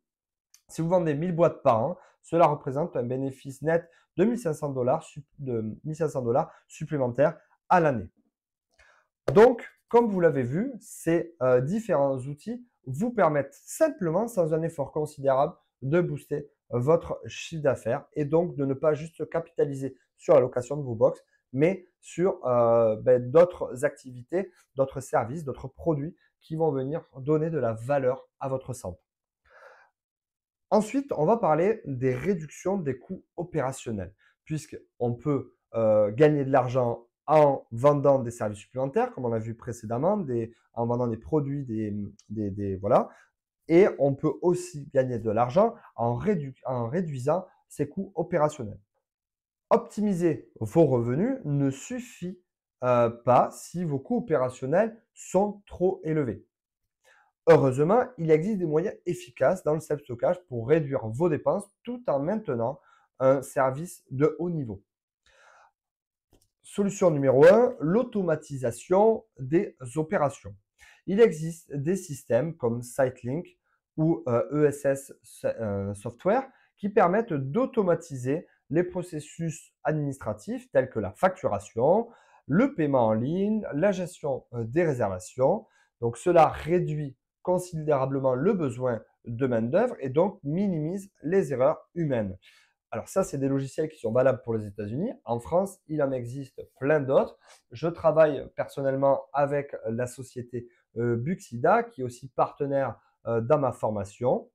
Si vous vendez 1000 boîtes par an, cela représente un bénéfice net de 1500 $ supplémentaires à l'année. Donc, comme vous l'avez vu, ces différents outils vous permettent simplement, sans un effort considérable, de booster votre chiffre d'affaires et donc de ne pas juste capitaliser sur la location de vos box, mais sur d'autres activités, d'autres services, d'autres produits qui vont venir donner de la valeur à votre centre. Ensuite, on va parler des réductions des coûts opérationnels, puisqu'on peut gagner de l'argent en vendant des services supplémentaires, comme on a vu précédemment, en vendant des produits, voilà. Et on peut aussi gagner de l'argent en réduisant ses coûts opérationnels. Optimiser vos revenus ne suffit pas si vos coûts opérationnels sont trop élevés. Heureusement, il existe des moyens efficaces dans le self-stockage pour réduire vos dépenses tout en maintenant un service de haut niveau. Solution numéro 1, l'automatisation des opérations. Il existe des systèmes comme SiteLink ou ESS Software qui permettent d'automatiser les processus administratifs tels que la facturation, le paiement en ligne, la gestion des réservations. Donc, cela réduit considérablement le besoin de main-d'œuvre et donc minimise les erreurs humaines. Alors ça, c'est des logiciels qui sont valables pour les États-Unis. En France, il en existe plein d'autres. Je travaille personnellement avec la société Buxida, qui est aussi partenaire dans ma formation.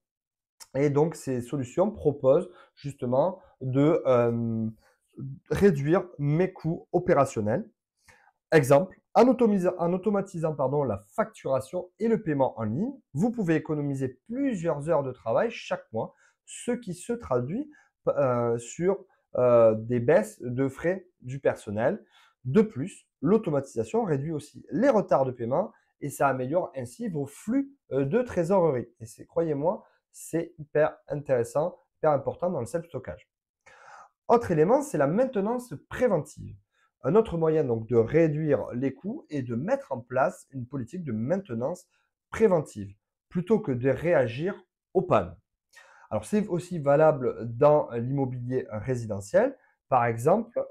Et donc, ces solutions proposent justement de réduire mes coûts opérationnels. Exemple, en automatisant la facturation et le paiement en ligne, vous pouvez économiser plusieurs heures de travail chaque mois, ce qui se traduit sur des baisses de frais du personnel. De plus, l'automatisation réduit aussi les retards de paiement et ça améliore ainsi vos flux de trésorerie. Et c'est, croyez-moi, c'est hyper intéressant, hyper important dans le self-stockage. Autre élément, c'est la maintenance préventive. Un autre moyen donc de réduire les coûts est de mettre en place une politique de maintenance préventive plutôt que de réagir aux pannes. Alors, c'est aussi valable dans l'immobilier résidentiel. Par exemple,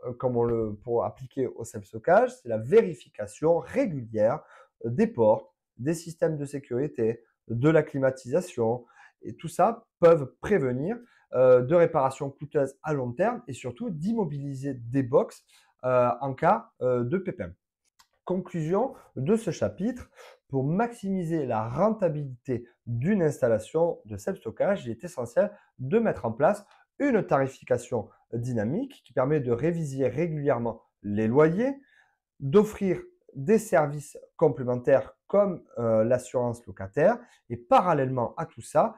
pour appliquer au self-stockage, c'est la vérification régulière des portes, des systèmes de sécurité, de la climatisation. Et tout ça peuvent prévenir de réparations coûteuses à long terme et surtout d'immobiliser des box en cas de pépin. Conclusion de ce chapitre, pour maximiser la rentabilité d'une installation de self-stockage, il est essentiel de mettre en place une tarification dynamique qui permet de réviser régulièrement les loyers, d'offrir des services complémentaires comme l'assurance locataire et parallèlement à tout ça,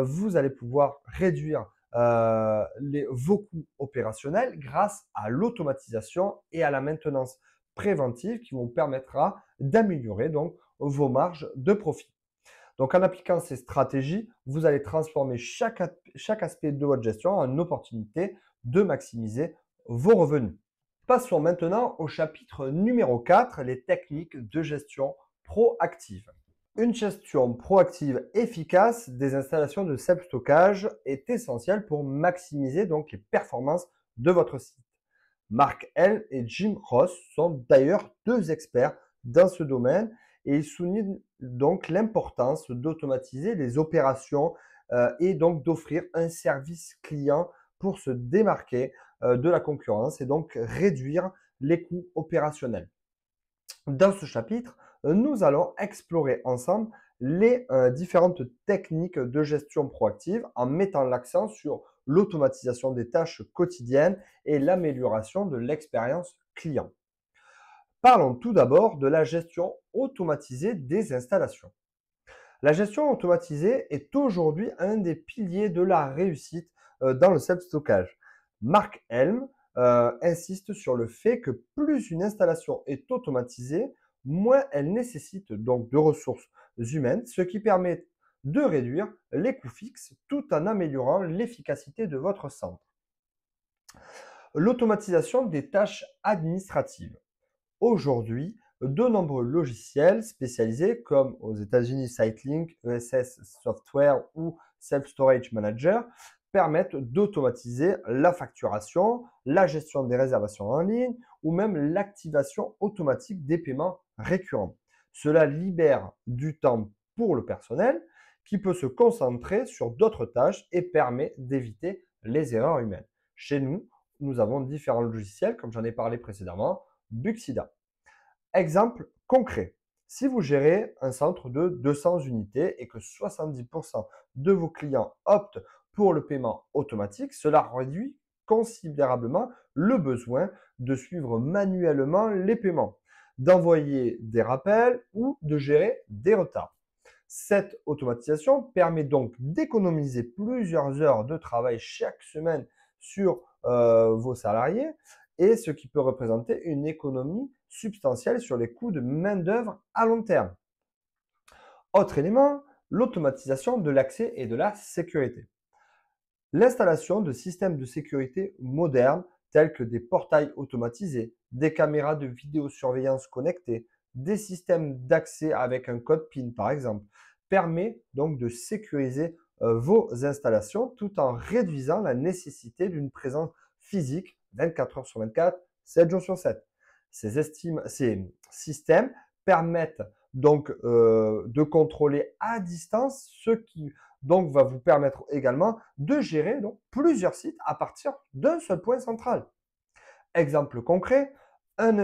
vous allez pouvoir réduire vos coûts opérationnels grâce à l'automatisation et à la maintenance préventive qui vous permettra d'améliorer donc vos marges de profit. Donc en appliquant ces stratégies, vous allez transformer chaque aspect de votre gestion en une opportunité de maximiser vos revenus. Passons maintenant au chapitre numéro 4, les techniques de gestion proactive. Une gestion proactive efficace des installations de self-stockage est essentielle pour maximiser donc les performances de votre site. Mark L et Jim Ross sont d'ailleurs deux experts dans ce domaine et ils soulignent donc l'importance d'automatiser les opérations et donc d'offrir un service client pour se démarquer de la concurrence et donc réduire les coûts opérationnels. Dans ce chapitre, nous allons explorer ensemble les différentes techniques de gestion proactive en mettant l'accent sur l'automatisation des tâches quotidiennes et l'amélioration de l'expérience client. Parlons tout d'abord de la gestion automatisée des installations. La gestion automatisée est aujourd'hui un des piliers de la réussite dans le self-stockage. Mark Helm insiste sur le fait que plus une installation est automatisée, moins elle nécessite donc de ressources humaines, ce qui permet de réduire les coûts fixes tout en améliorant l'efficacité de votre centre. L'automatisation des tâches administratives. Aujourd'hui, de nombreux logiciels spécialisés comme aux États-Unis Sitelink, ESS Software ou Self Storage Manager permettent d'automatiser la facturation, la gestion des réservations en ligne ou même l'activation automatique des paiements récurrents. Cela libère du temps pour le personnel qui peut se concentrer sur d'autres tâches et permet d'éviter les erreurs humaines. Chez nous, nous avons différents logiciels, comme j'en ai parlé précédemment, Buxida. Exemple concret, si vous gérez un centre de 200 unités et que 70% de vos clients optent pour le paiement automatique, cela réduit considérablement le besoin de suivre manuellement les paiements, d'envoyer des rappels ou de gérer des retards. Cette automatisation permet donc d'économiser plusieurs heures de travail chaque semaine sur vos salariés et ce qui peut représenter une économie substantielle sur les coûts de main-d'œuvre à long terme. Autre élément, l'automatisation de l'accès et de la sécurité. L'installation de systèmes de sécurité modernes tels que des portails automatisés, des caméras de vidéosurveillance connectées, des systèmes d'accès avec un code PIN par exemple, permet donc de sécuriser vos installations tout en réduisant la nécessité d'une présence physique 24 heures sur 24, 7 jours sur 7. Ces systèmes permettent donc de contrôler à distance, ce qui donc va vous permettre également de gérer donc, plusieurs sites à partir d'un seul point central. Exemple concret, en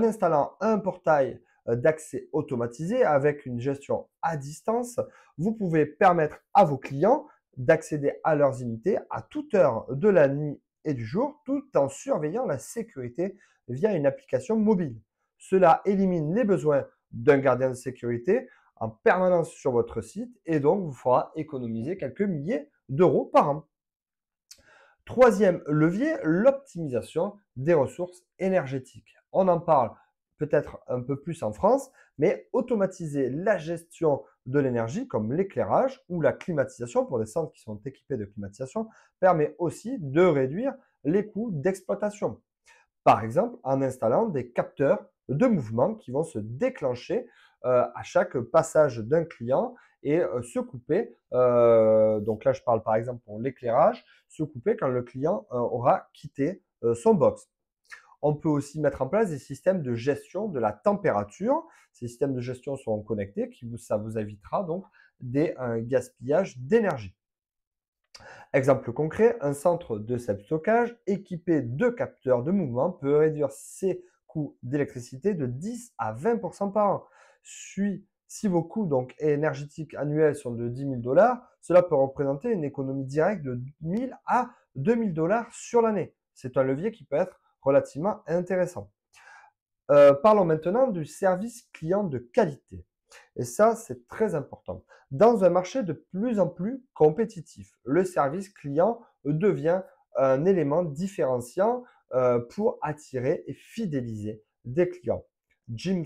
installant un portail d'accès automatisé avec une gestion à distance, vous pouvez permettre à vos clients d'accéder à leurs unités à toute heure de la nuit et du jour, tout en surveillant la sécurité via une application mobile. Cela élimine les besoins d'un gardien de sécurité en permanence sur votre site et donc vous fera économiser quelques milliers d'euros par an. Troisième levier, l'optimisation des ressources énergétiques. On en parle peut-être un peu plus en France, mais automatiser la gestion de l'énergie comme l'éclairage ou la climatisation pour les centres qui sont équipés de climatisation permet aussi de réduire les coûts d'exploitation. Par exemple, en installant des capteurs de mouvement qui vont se déclencher à chaque passage d'un client et se couper. Donc là, je parle par exemple pour l'éclairage, se couper quand le client aura quitté son box. On peut aussi mettre en place des systèmes de gestion de la température. Ces systèmes de gestion seront connectés, ça vous évitera donc des gaspillages d'énergie. Exemple concret, un centre de self-stockage équipé de capteurs de mouvement peut réduire ses coûts d'électricité de 10 à 20% par an. Si vos coûts donc énergétiques annuels sont de 10 000 $, cela peut représenter une économie directe de 1 000 à 2 000 $ sur l'année. C'est un levier qui peut être relativement intéressant. Parlons maintenant du service client de qualité. Et ça, c'est très important. Dans un marché de plus en plus compétitif, le service client devient un élément différenciant pour attirer et fidéliser des clients. Jim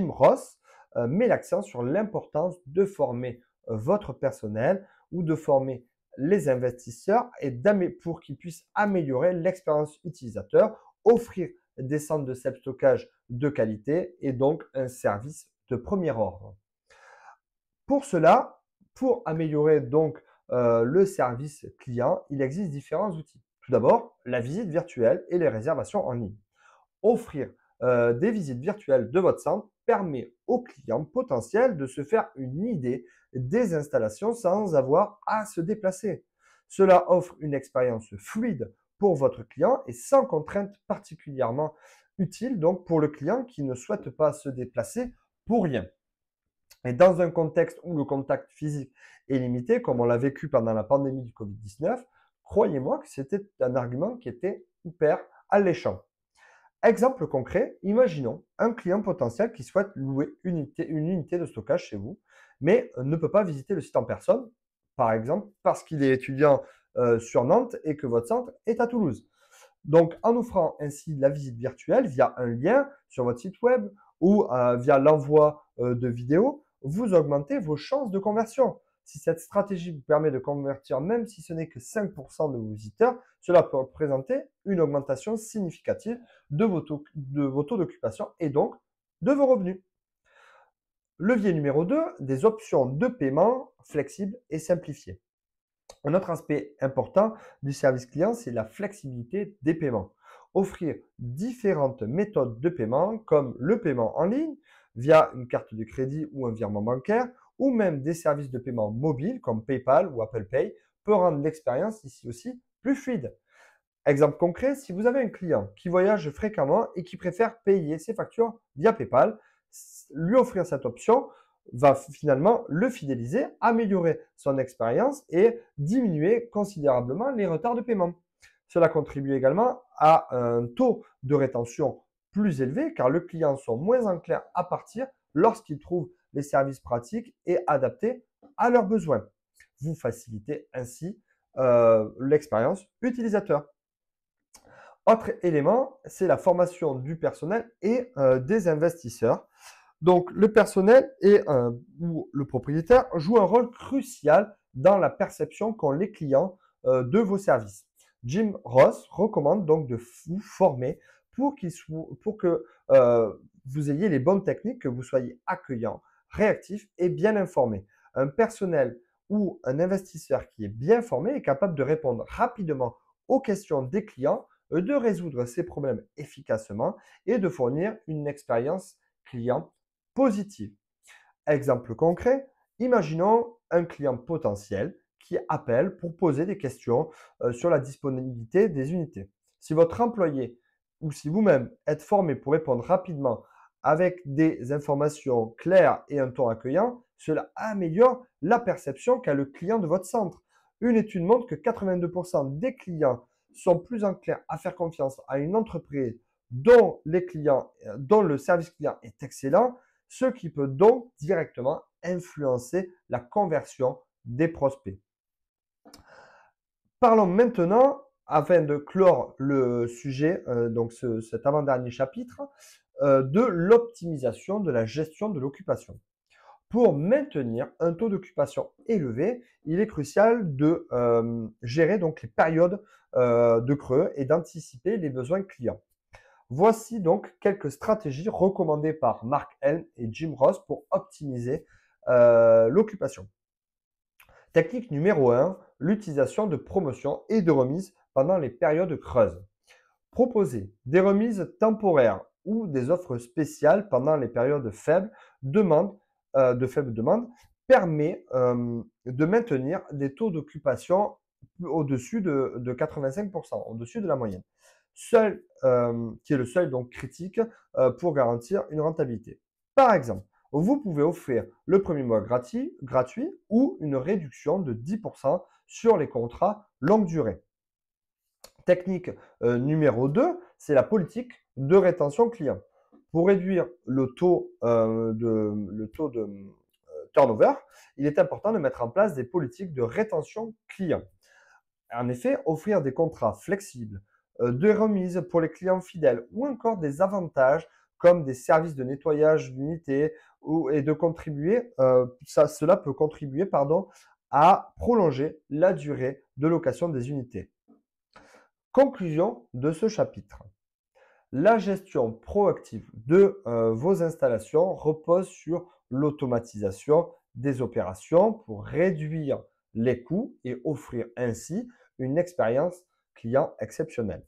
Ross met l'accent sur l'importance de former votre personnel ou de former les investisseurs et pour qu'ils puissent améliorer l'expérience utilisateur, offrir des centres de self-stockage de qualité et donc un service de premier ordre. Pour cela, pour améliorer donc le service client, il existe différents outils. Tout d'abord, la visite virtuelle et les réservations en ligne. Offrir des visites virtuelles de votre centre permet aux clients potentiels de se faire une idée des installations sans avoir à se déplacer. Cela offre une expérience fluide pour votre client et sans contrainte particulièrement utile donc pour le client qui ne souhaite pas se déplacer pour rien. Et dans un contexte où le contact physique est limité, comme on l'a vécu pendant la pandémie du Covid-19, croyez-moi que c'était un argument qui était hyper alléchant. Exemple concret, imaginons un client potentiel qui souhaite louer une unité de stockage chez vous, mais ne peut pas visiter le site en personne, par exemple parce qu'il est étudiant sur Nantes et que votre centre est à Toulouse. Donc, en offrant ainsi la visite virtuelle via un lien sur votre site web ou via l'envoi de vidéos, vous augmentez vos chances de conversion. Si cette stratégie vous permet de convertir, même si ce n'est que 5% de vos visiteurs, cela peut représenter une augmentation significative de vos taux d'occupation et donc de vos revenus. Levier numéro 2, des options de paiement flexibles et simplifiées. Un autre aspect important du service client, c'est la flexibilité des paiements. Offrir différentes méthodes de paiement comme le paiement en ligne via une carte de crédit ou un virement bancaire ou même des services de paiement mobiles comme PayPal ou Apple Pay peut rendre l'expérience ici aussi plus fluide. Exemple concret, si vous avez un client qui voyage fréquemment et qui préfère payer ses factures via PayPal, lui offrir cette option va finalement le fidéliser, améliorer son expérience et diminuer considérablement les retards de paiement. Cela contribue également à un taux de rétention plus élevé car le client sont moins enclins à partir lorsqu'il trouve les services pratiques et adaptés à leurs besoins. Vous facilitez ainsi l'expérience utilisateur. Autre élément, c'est la formation du personnel et des investisseurs. Donc, le personnel ou le propriétaire joue un rôle crucial dans la perception qu'ont les clients de vos services. Jim Ross recommande donc de vous former pour que vous ayez les bonnes techniques, que vous soyez accueillant, réactif et bien informé. Un personnel ou un investisseur qui est bien formé est capable de répondre rapidement aux questions des clients, de résoudre ces problèmes efficacement et de fournir une expérience client positive. Exemple concret, imaginons un client potentiel qui appelle pour poser des questions sur la disponibilité des unités. Si votre employé ou si vous-même êtes formé pour répondre rapidement avec des informations claires et un ton accueillant, cela améliore la perception qu'a le client de votre centre. Une étude montre que 82% des clients sont plus enclins à faire confiance à une entreprise dont le service client est excellent, ce qui peut donc directement influencer la conversion des prospects. Parlons maintenant, afin de clore le sujet, donc cet avant-dernier chapitre, de l'optimisation de la gestion de l'occupation. Pour maintenir un taux d'occupation élevé, il est crucial de gérer donc les périodes de creux et d'anticiper les besoins clients. Voici donc quelques stratégies recommandées par Mark Helm et Jim Ross pour optimiser l'occupation. Technique numéro 1, l'utilisation de promotions et de remises pendant les périodes creuses. Proposer des remises temporaires ou des offres spéciales pendant les périodes de faible demande permet de maintenir des taux d'occupation au-dessus de 85%, au-dessus de la moyenne. Qui est le seuil donc critique pour garantir une rentabilité. Par exemple, vous pouvez offrir le premier mois gratuit ou une réduction de 10% sur les contrats longue durée. Technique numéro 2, c'est la politique de rétention client. Pour réduire le taux de turnover, il est important de mettre en place des politiques de rétention client. En effet, offrir des contrats flexibles, des remises pour les clients fidèles ou encore des avantages comme des services de nettoyage d'unités et de contribuer, cela peut contribuer à prolonger la durée de location des unités. Conclusion de ce chapitre. La gestion proactive de vos installations repose sur l'automatisation des opérations pour réduire les coûts et offrir ainsi une expérience client exceptionnelle.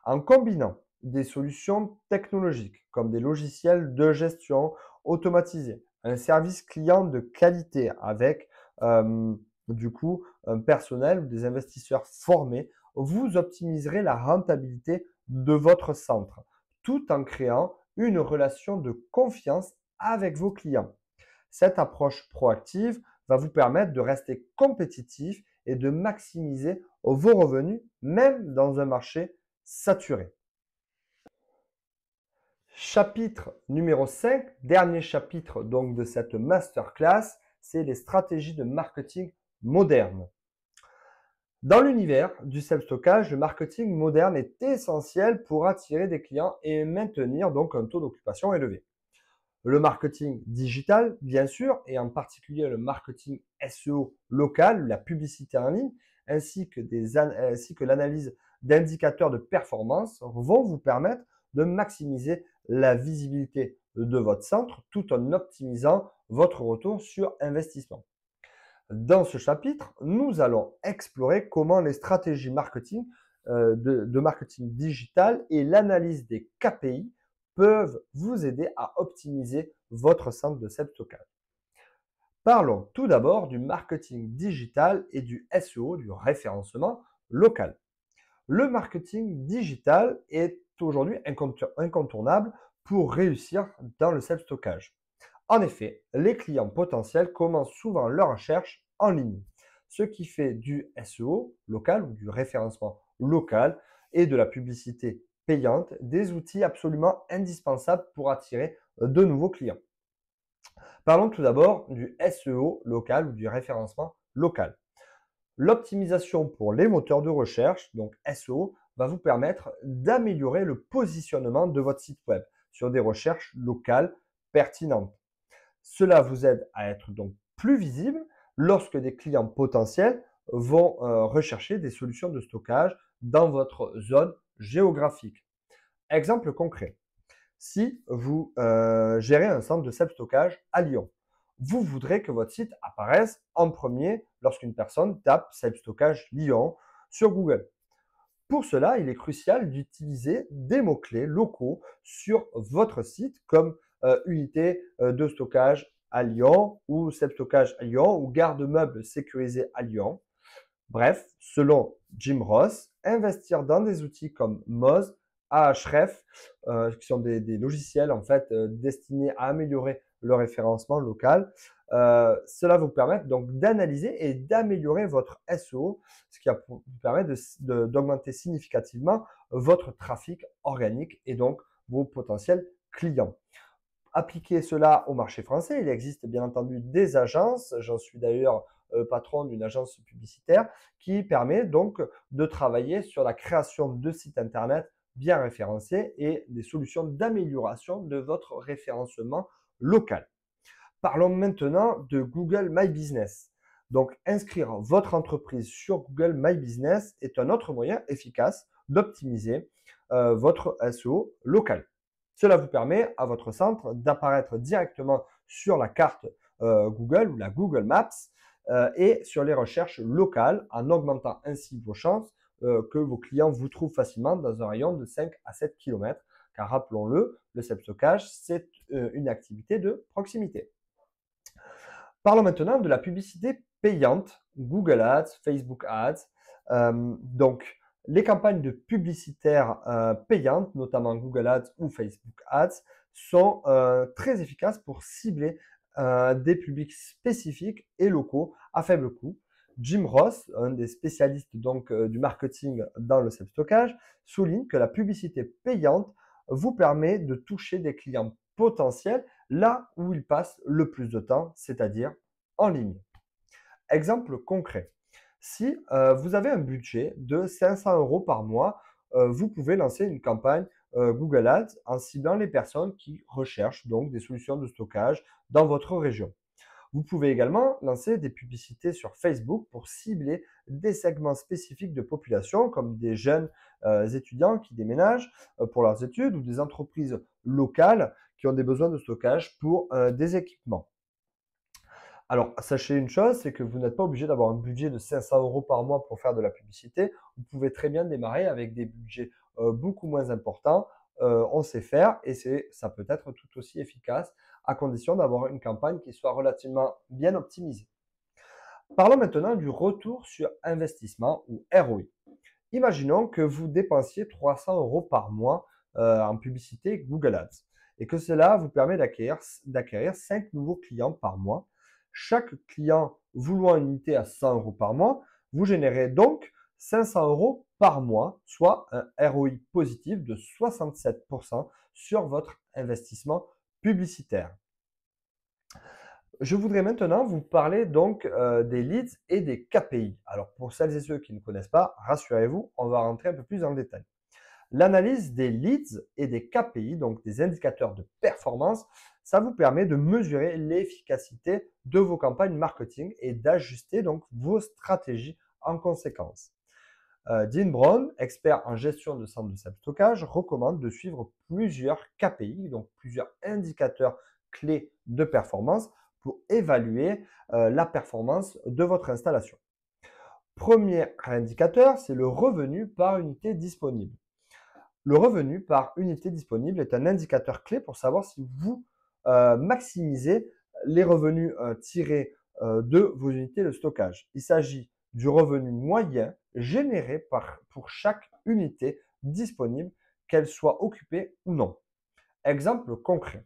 En combinant des solutions technologiques comme des logiciels de gestion automatisés, un service client de qualité avec un personnel ou des investisseurs formés, vous optimiserez la rentabilité de votre centre tout en créant une relation de confiance avec vos clients. Cette approche proactive va vous permettre de rester compétitif et de maximiser vos revenus même dans un marché saturé. Chapitre numéro 5, dernier chapitre donc de cette masterclass, c'est les stratégies de marketing modernes. Dans l'univers du self-stockage, le marketing moderne est essentiel pour attirer des clients et maintenir donc un taux d'occupation élevé. Le marketing digital, bien sûr, et en particulier le marketing SEO local, la publicité en ligne, ainsi que l'analyse d'indicateurs de performance vont vous permettre de maximiser la visibilité de votre centre tout en optimisant votre retour sur investissement. Dans ce chapitre, nous allons explorer comment les stratégies marketing, de marketing digital et l'analyse des KPI peuvent vous aider à optimiser votre centre de self-stockage. Parlons tout d'abord du marketing digital et du SEO, du référencement local. Le marketing digital est aujourd'hui incontournable pour réussir dans le self-stockage. En effet, les clients potentiels commencent souvent leur recherche en ligne, ce qui fait du SEO local ou du référencement local et de la publicité payante des outils absolument indispensables pour attirer de nouveaux clients. Parlons tout d'abord du SEO local ou du référencement local. L'optimisation pour les moteurs de recherche, donc SEO, va vous permettre d'améliorer le positionnement de votre site web sur des recherches locales pertinentes. Cela vous aide à être donc plus visible lorsque des clients potentiels vont rechercher des solutions de stockage dans votre zone géographique. Exemple concret. Si vous gérez un centre de self-stockage à Lyon, vous voudrez que votre site apparaisse en premier lorsqu'une personne tape self-stockage Lyon sur Google. Pour cela, il est crucial d'utiliser des mots-clés locaux sur votre site comme unité de stockage à Lyon ou self-stockage à Lyon ou garde-meubles sécurisé à Lyon. Bref, selon Jim Ross, investir dans des outils comme Moz, Ahref, qui sont des logiciels en fait destinés à améliorer le référencement local. Cela vous permet donc d'analyser et d'améliorer votre SEO, ce qui vous permet d'augmenter significativement votre trafic organique et donc vos potentiels clients. Appliquer cela au marché français, il existe bien entendu des agences, j'en suis d'ailleurs patron d'une agence publicitaire qui permet donc de travailler sur la création de sites internet bien référencés et des solutions d'amélioration de votre référencement local. Parlons maintenant de Google My Business. Donc, inscrire votre entreprise sur Google My Business est un autre moyen efficace d'optimiser votre SEO local. Cela vous permet à votre centre d'apparaître directement sur la carte Google ou la Google Maps et sur les recherches locales en augmentant ainsi vos chances que vos clients vous trouvent facilement dans un rayon de 5 à 7 km. Car rappelons-le, le self-stockage, c'est une activité de proximité. Parlons maintenant de la publicité payante, Google Ads, Facebook Ads. Donc, les campagnes de publicitaires payantes, notamment Google Ads ou Facebook Ads, sont très efficaces pour cibler des publics spécifiques et locaux à faible coût. Jim Ross, un des spécialistes donc du marketing dans le self-stockage, souligne que la publicité payante vous permet de toucher des clients potentiels là où ils passent le plus de temps, c'est-à-dire en ligne. Exemple concret. Si vous avez un budget de 500 € par mois, vous pouvez lancer une campagne Google Ads en ciblant les personnes qui recherchent donc des solutions de stockage dans votre région. Vous pouvez également lancer des publicités sur Facebook pour cibler des segments spécifiques de population comme des jeunes étudiants qui déménagent pour leurs études ou des entreprises locales qui ont des besoins de stockage pour des équipements. Alors, sachez une chose, c'est que vous n'êtes pas obligé d'avoir un budget de 500 € par mois pour faire de la publicité. Vous pouvez très bien démarrer avec des budgets beaucoup moins importants. On sait faire et ça peut être tout aussi efficace à condition d'avoir une campagne qui soit relativement bien optimisée. Parlons maintenant du retour sur investissement ou ROI. Imaginons que vous dépensiez 300 € par mois en publicité Google Ads et que cela vous permet d'acquérir 5 nouveaux clients par mois. Chaque client voulant une unité à 100 € par mois, vous générez donc 500 € par mois, soit un ROI positif de 67% sur votre investissement publicitaire. Je voudrais maintenant vous parler donc des leads et des KPI. Alors pour celles et ceux qui ne connaissent pas, rassurez-vous, on va rentrer un peu plus dans le détail. L'analyse des leads et des KPI, donc des indicateurs de performance, ça vous permet de mesurer l'efficacité de vos campagnes marketing et d'ajuster donc vos stratégies en conséquence. Dean Brown, expert en gestion de centres de self-stockage, recommande de suivre plusieurs KPI, donc plusieurs indicateurs clés de performance pour évaluer la performance de votre installation. Premier indicateur, c'est le revenu par unité disponible. Le revenu par unité disponible est un indicateur clé pour savoir si vous maximisez les revenus tirés de vos unités de stockage. Il s'agit du revenu moyen généré pour chaque unité disponible, qu'elle soit occupée ou non. Exemple concret.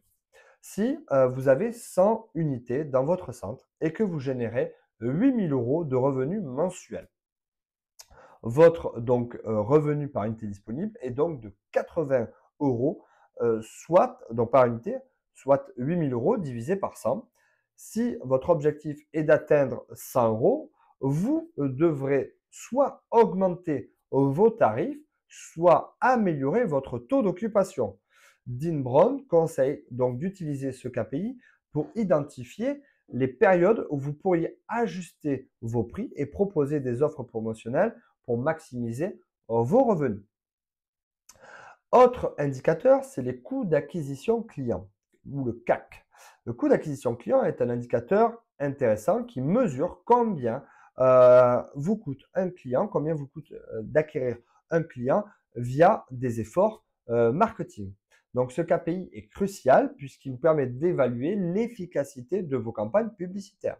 Si vous avez 100 unités dans votre centre et que vous générez 8 000 € de revenus mensuels, votre revenu par unité disponible est donc de 80 €, donc par unité, soit 8 000 € divisé par 100. Si votre objectif est d'atteindre 100 €, vous devrez soit augmenter vos tarifs, soit améliorer votre taux d'occupation. Dean Brown conseille donc d'utiliser ce KPI pour identifier les périodes où vous pourriez ajuster vos prix et proposer des offres promotionnelles pour maximiser vos revenus. Autre indicateur, c'est les coûts d'acquisition client ou le CAC. Le coût d'acquisition client est un indicateur intéressant qui mesure combien vous coûte un client, combien vous coûte d'acquérir un client via des efforts marketing. Donc ce KPI est crucial puisqu'il vous permet d'évaluer l'efficacité de vos campagnes publicitaires.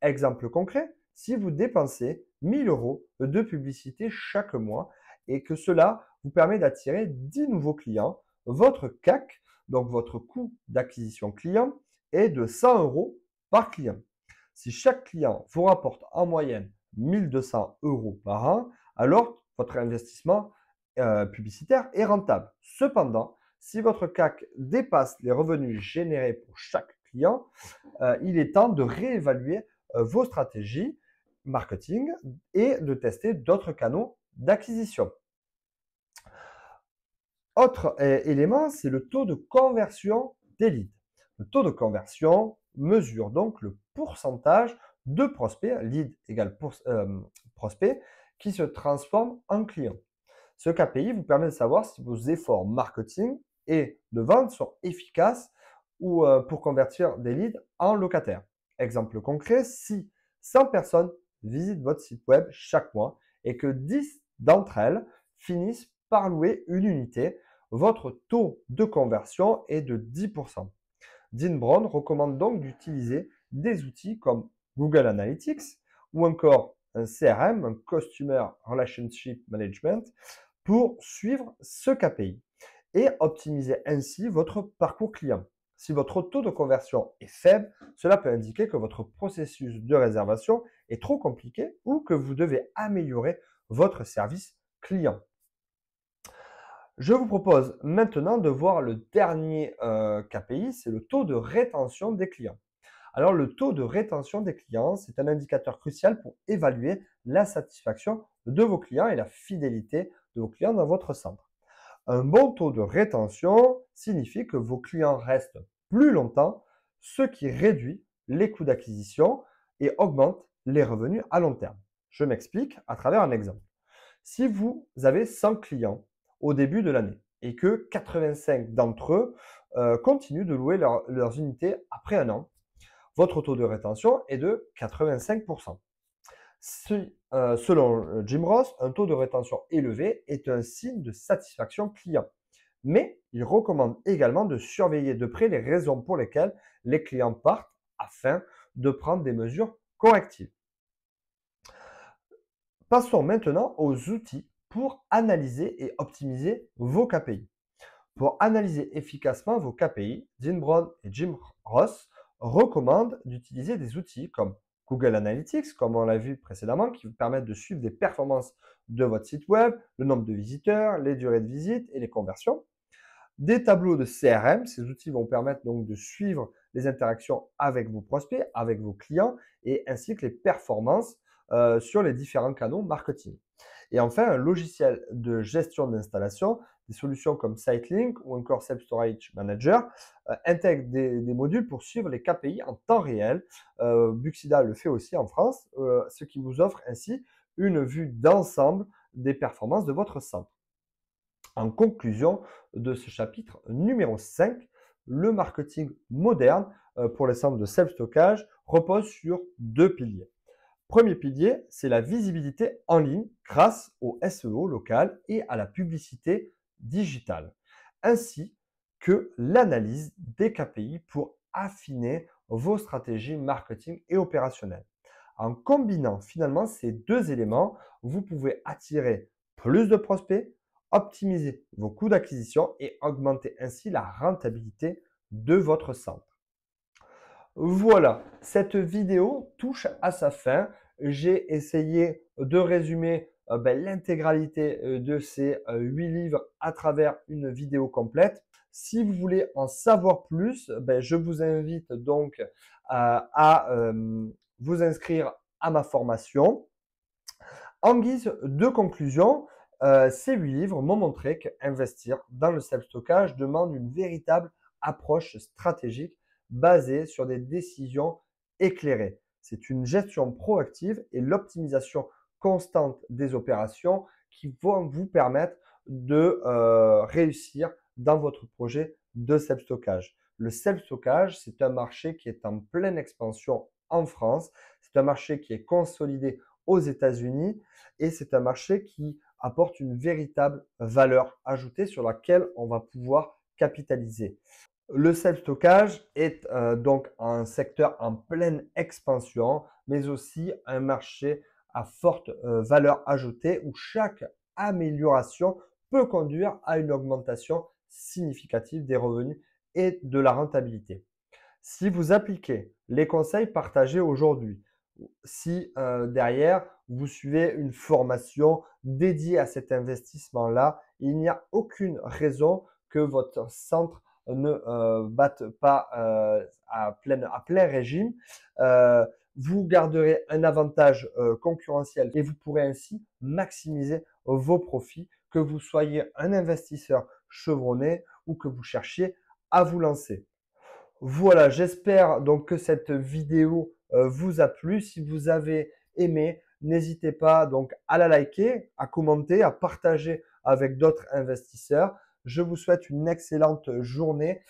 Exemple concret, si vous dépensez 1 000 € de publicité chaque mois et que cela vous permet d'attirer 10 nouveaux clients, votre CAC, donc votre coût d'acquisition client, est de 100 € par client. Si chaque client vous rapporte en moyenne 1 200 € par an, alors votre investissement publicitaire est rentable. Cependant, si votre CAC dépasse les revenus générés pour chaque client, il est temps de réévaluer vos stratégies marketing et de tester d'autres canaux d'acquisition. Autre élément, c'est le taux de conversion des leads. Le taux de conversion mesure donc le pourcentage de prospects, lead égale prospect, qui se transforment en clients. Ce KPI vous permet de savoir si vos efforts marketing et de vente sont efficaces ou pour convertir des leads en locataires. Exemple concret, si 100 personnes visitent votre site web chaque mois et que 10 d'entre elles finissent par louer une unité, votre taux de conversion est de 10%. Dean Brown recommande donc d'utiliser des outils comme Google Analytics ou encore un CRM, un Customer Relationship Management, pour suivre ce KPI et optimiser ainsi votre parcours client. Si votre taux de conversion est faible, cela peut indiquer que votre processus de réservation est trop compliqué ou que vous devez améliorer votre service client. Je vous propose maintenant de voir le dernier KPI, c'est le taux de rétention des clients. Alors, le taux de rétention des clients, c'est un indicateur crucial pour évaluer la satisfaction de vos clients et la fidélité de vos clients dans votre centre. Un bon taux de rétention signifie que vos clients restent plus longtemps, ce qui réduit les coûts d'acquisition et augmente les revenus à long terme. Je m'explique à travers un exemple. Si vous avez 100 clients au début de l'année et que 85 d'entre eux continuent de louer leurs unités après un an, votre taux de rétention est de 85%. Selon Jim Ross, un taux de rétention élevé est un signe de satisfaction client. Mais il recommande également de surveiller de près les raisons pour lesquelles les clients partent afin de prendre des mesures correctives. Passons maintenant aux outils pour analyser et optimiser vos KPI. Pour analyser efficacement vos KPI, Dean Brown et Jim Ross recommandent d'utiliser des outils comme Google Analytics, comme on l'a vu précédemment, qui vous permettent de suivre des performances de votre site web, le nombre de visiteurs, les durées de visite et les conversions. Des tableaux de CRM, ces outils vont permettre donc de suivre les interactions avec vos prospects, avec vos clients et ainsi que les performances sur les différents canaux marketing. Et enfin, un logiciel de gestion d'installation, des solutions comme SiteLink ou encore Self Storage Manager intègrent des modules pour suivre les KPI en temps réel. Buxida le fait aussi en France, ce qui vous offre ainsi une vue d'ensemble des performances de votre centre. En conclusion de ce chapitre numéro 5, le marketing moderne pour les centres de self-stockage repose sur deux piliers. Premier pilier, c'est la visibilité en ligne grâce au SEO local et à la publicité digitale, ainsi que l'analyse des KPI pour affiner vos stratégies marketing et opérationnelles. En combinant finalement ces deux éléments, vous pouvez attirer plus de prospects, optimiser vos coûts d'acquisition et augmenter ainsi la rentabilité de votre centre. Voilà, cette vidéo touche à sa fin. J'ai essayé de résumer l'intégralité de ces 8 livres à travers une vidéo complète. Si vous voulez en savoir plus, je vous invite donc à vous inscrire à ma formation. En guise de conclusion, ces 8 livres m'ont montré qu'investir dans le self-stockage demande une véritable approche stratégique basée sur des décisions éclairées. C'est une gestion proactive et l'optimisation constante des opérations qui vont vous permettre de réussir dans votre projet de self-stockage. Le self-stockage, c'est un marché qui est en pleine expansion en France. C'est un marché qui est consolidé aux États-Unis et c'est un marché qui apporte une véritable valeur ajoutée sur laquelle on va pouvoir capitaliser. Le self-stockage est donc un secteur en pleine expansion, mais aussi un marché à forte valeur ajoutée où chaque amélioration peut conduire à une augmentation significative des revenus et de la rentabilité. Si vous appliquez les conseils partagés aujourd'hui, si derrière vous suivez une formation dédiée à cet investissement-là, il n'y a aucune raison que votre centre ne batte pas à plein régime. Vous garderez un avantage concurrentiel et vous pourrez ainsi maximiser vos profits, que vous soyez un investisseur chevronné ou que vous cherchiez à vous lancer. Voilà, j'espère donc que cette vidéo vous a plu. Si vous avez aimé, N'hésitez pas donc à la liker, à commenter, à partager avec d'autres investisseurs. Je vous souhaite une excellente journée.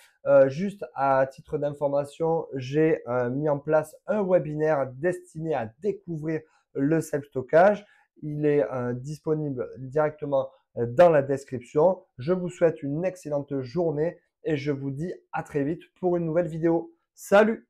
Juste à titre d'information, j'ai mis en place un webinaire destiné à découvrir le self-stockage. Il est disponible directement dans la description. Je vous souhaite une excellente journée et je vous dis à très vite pour une nouvelle vidéo. Salut!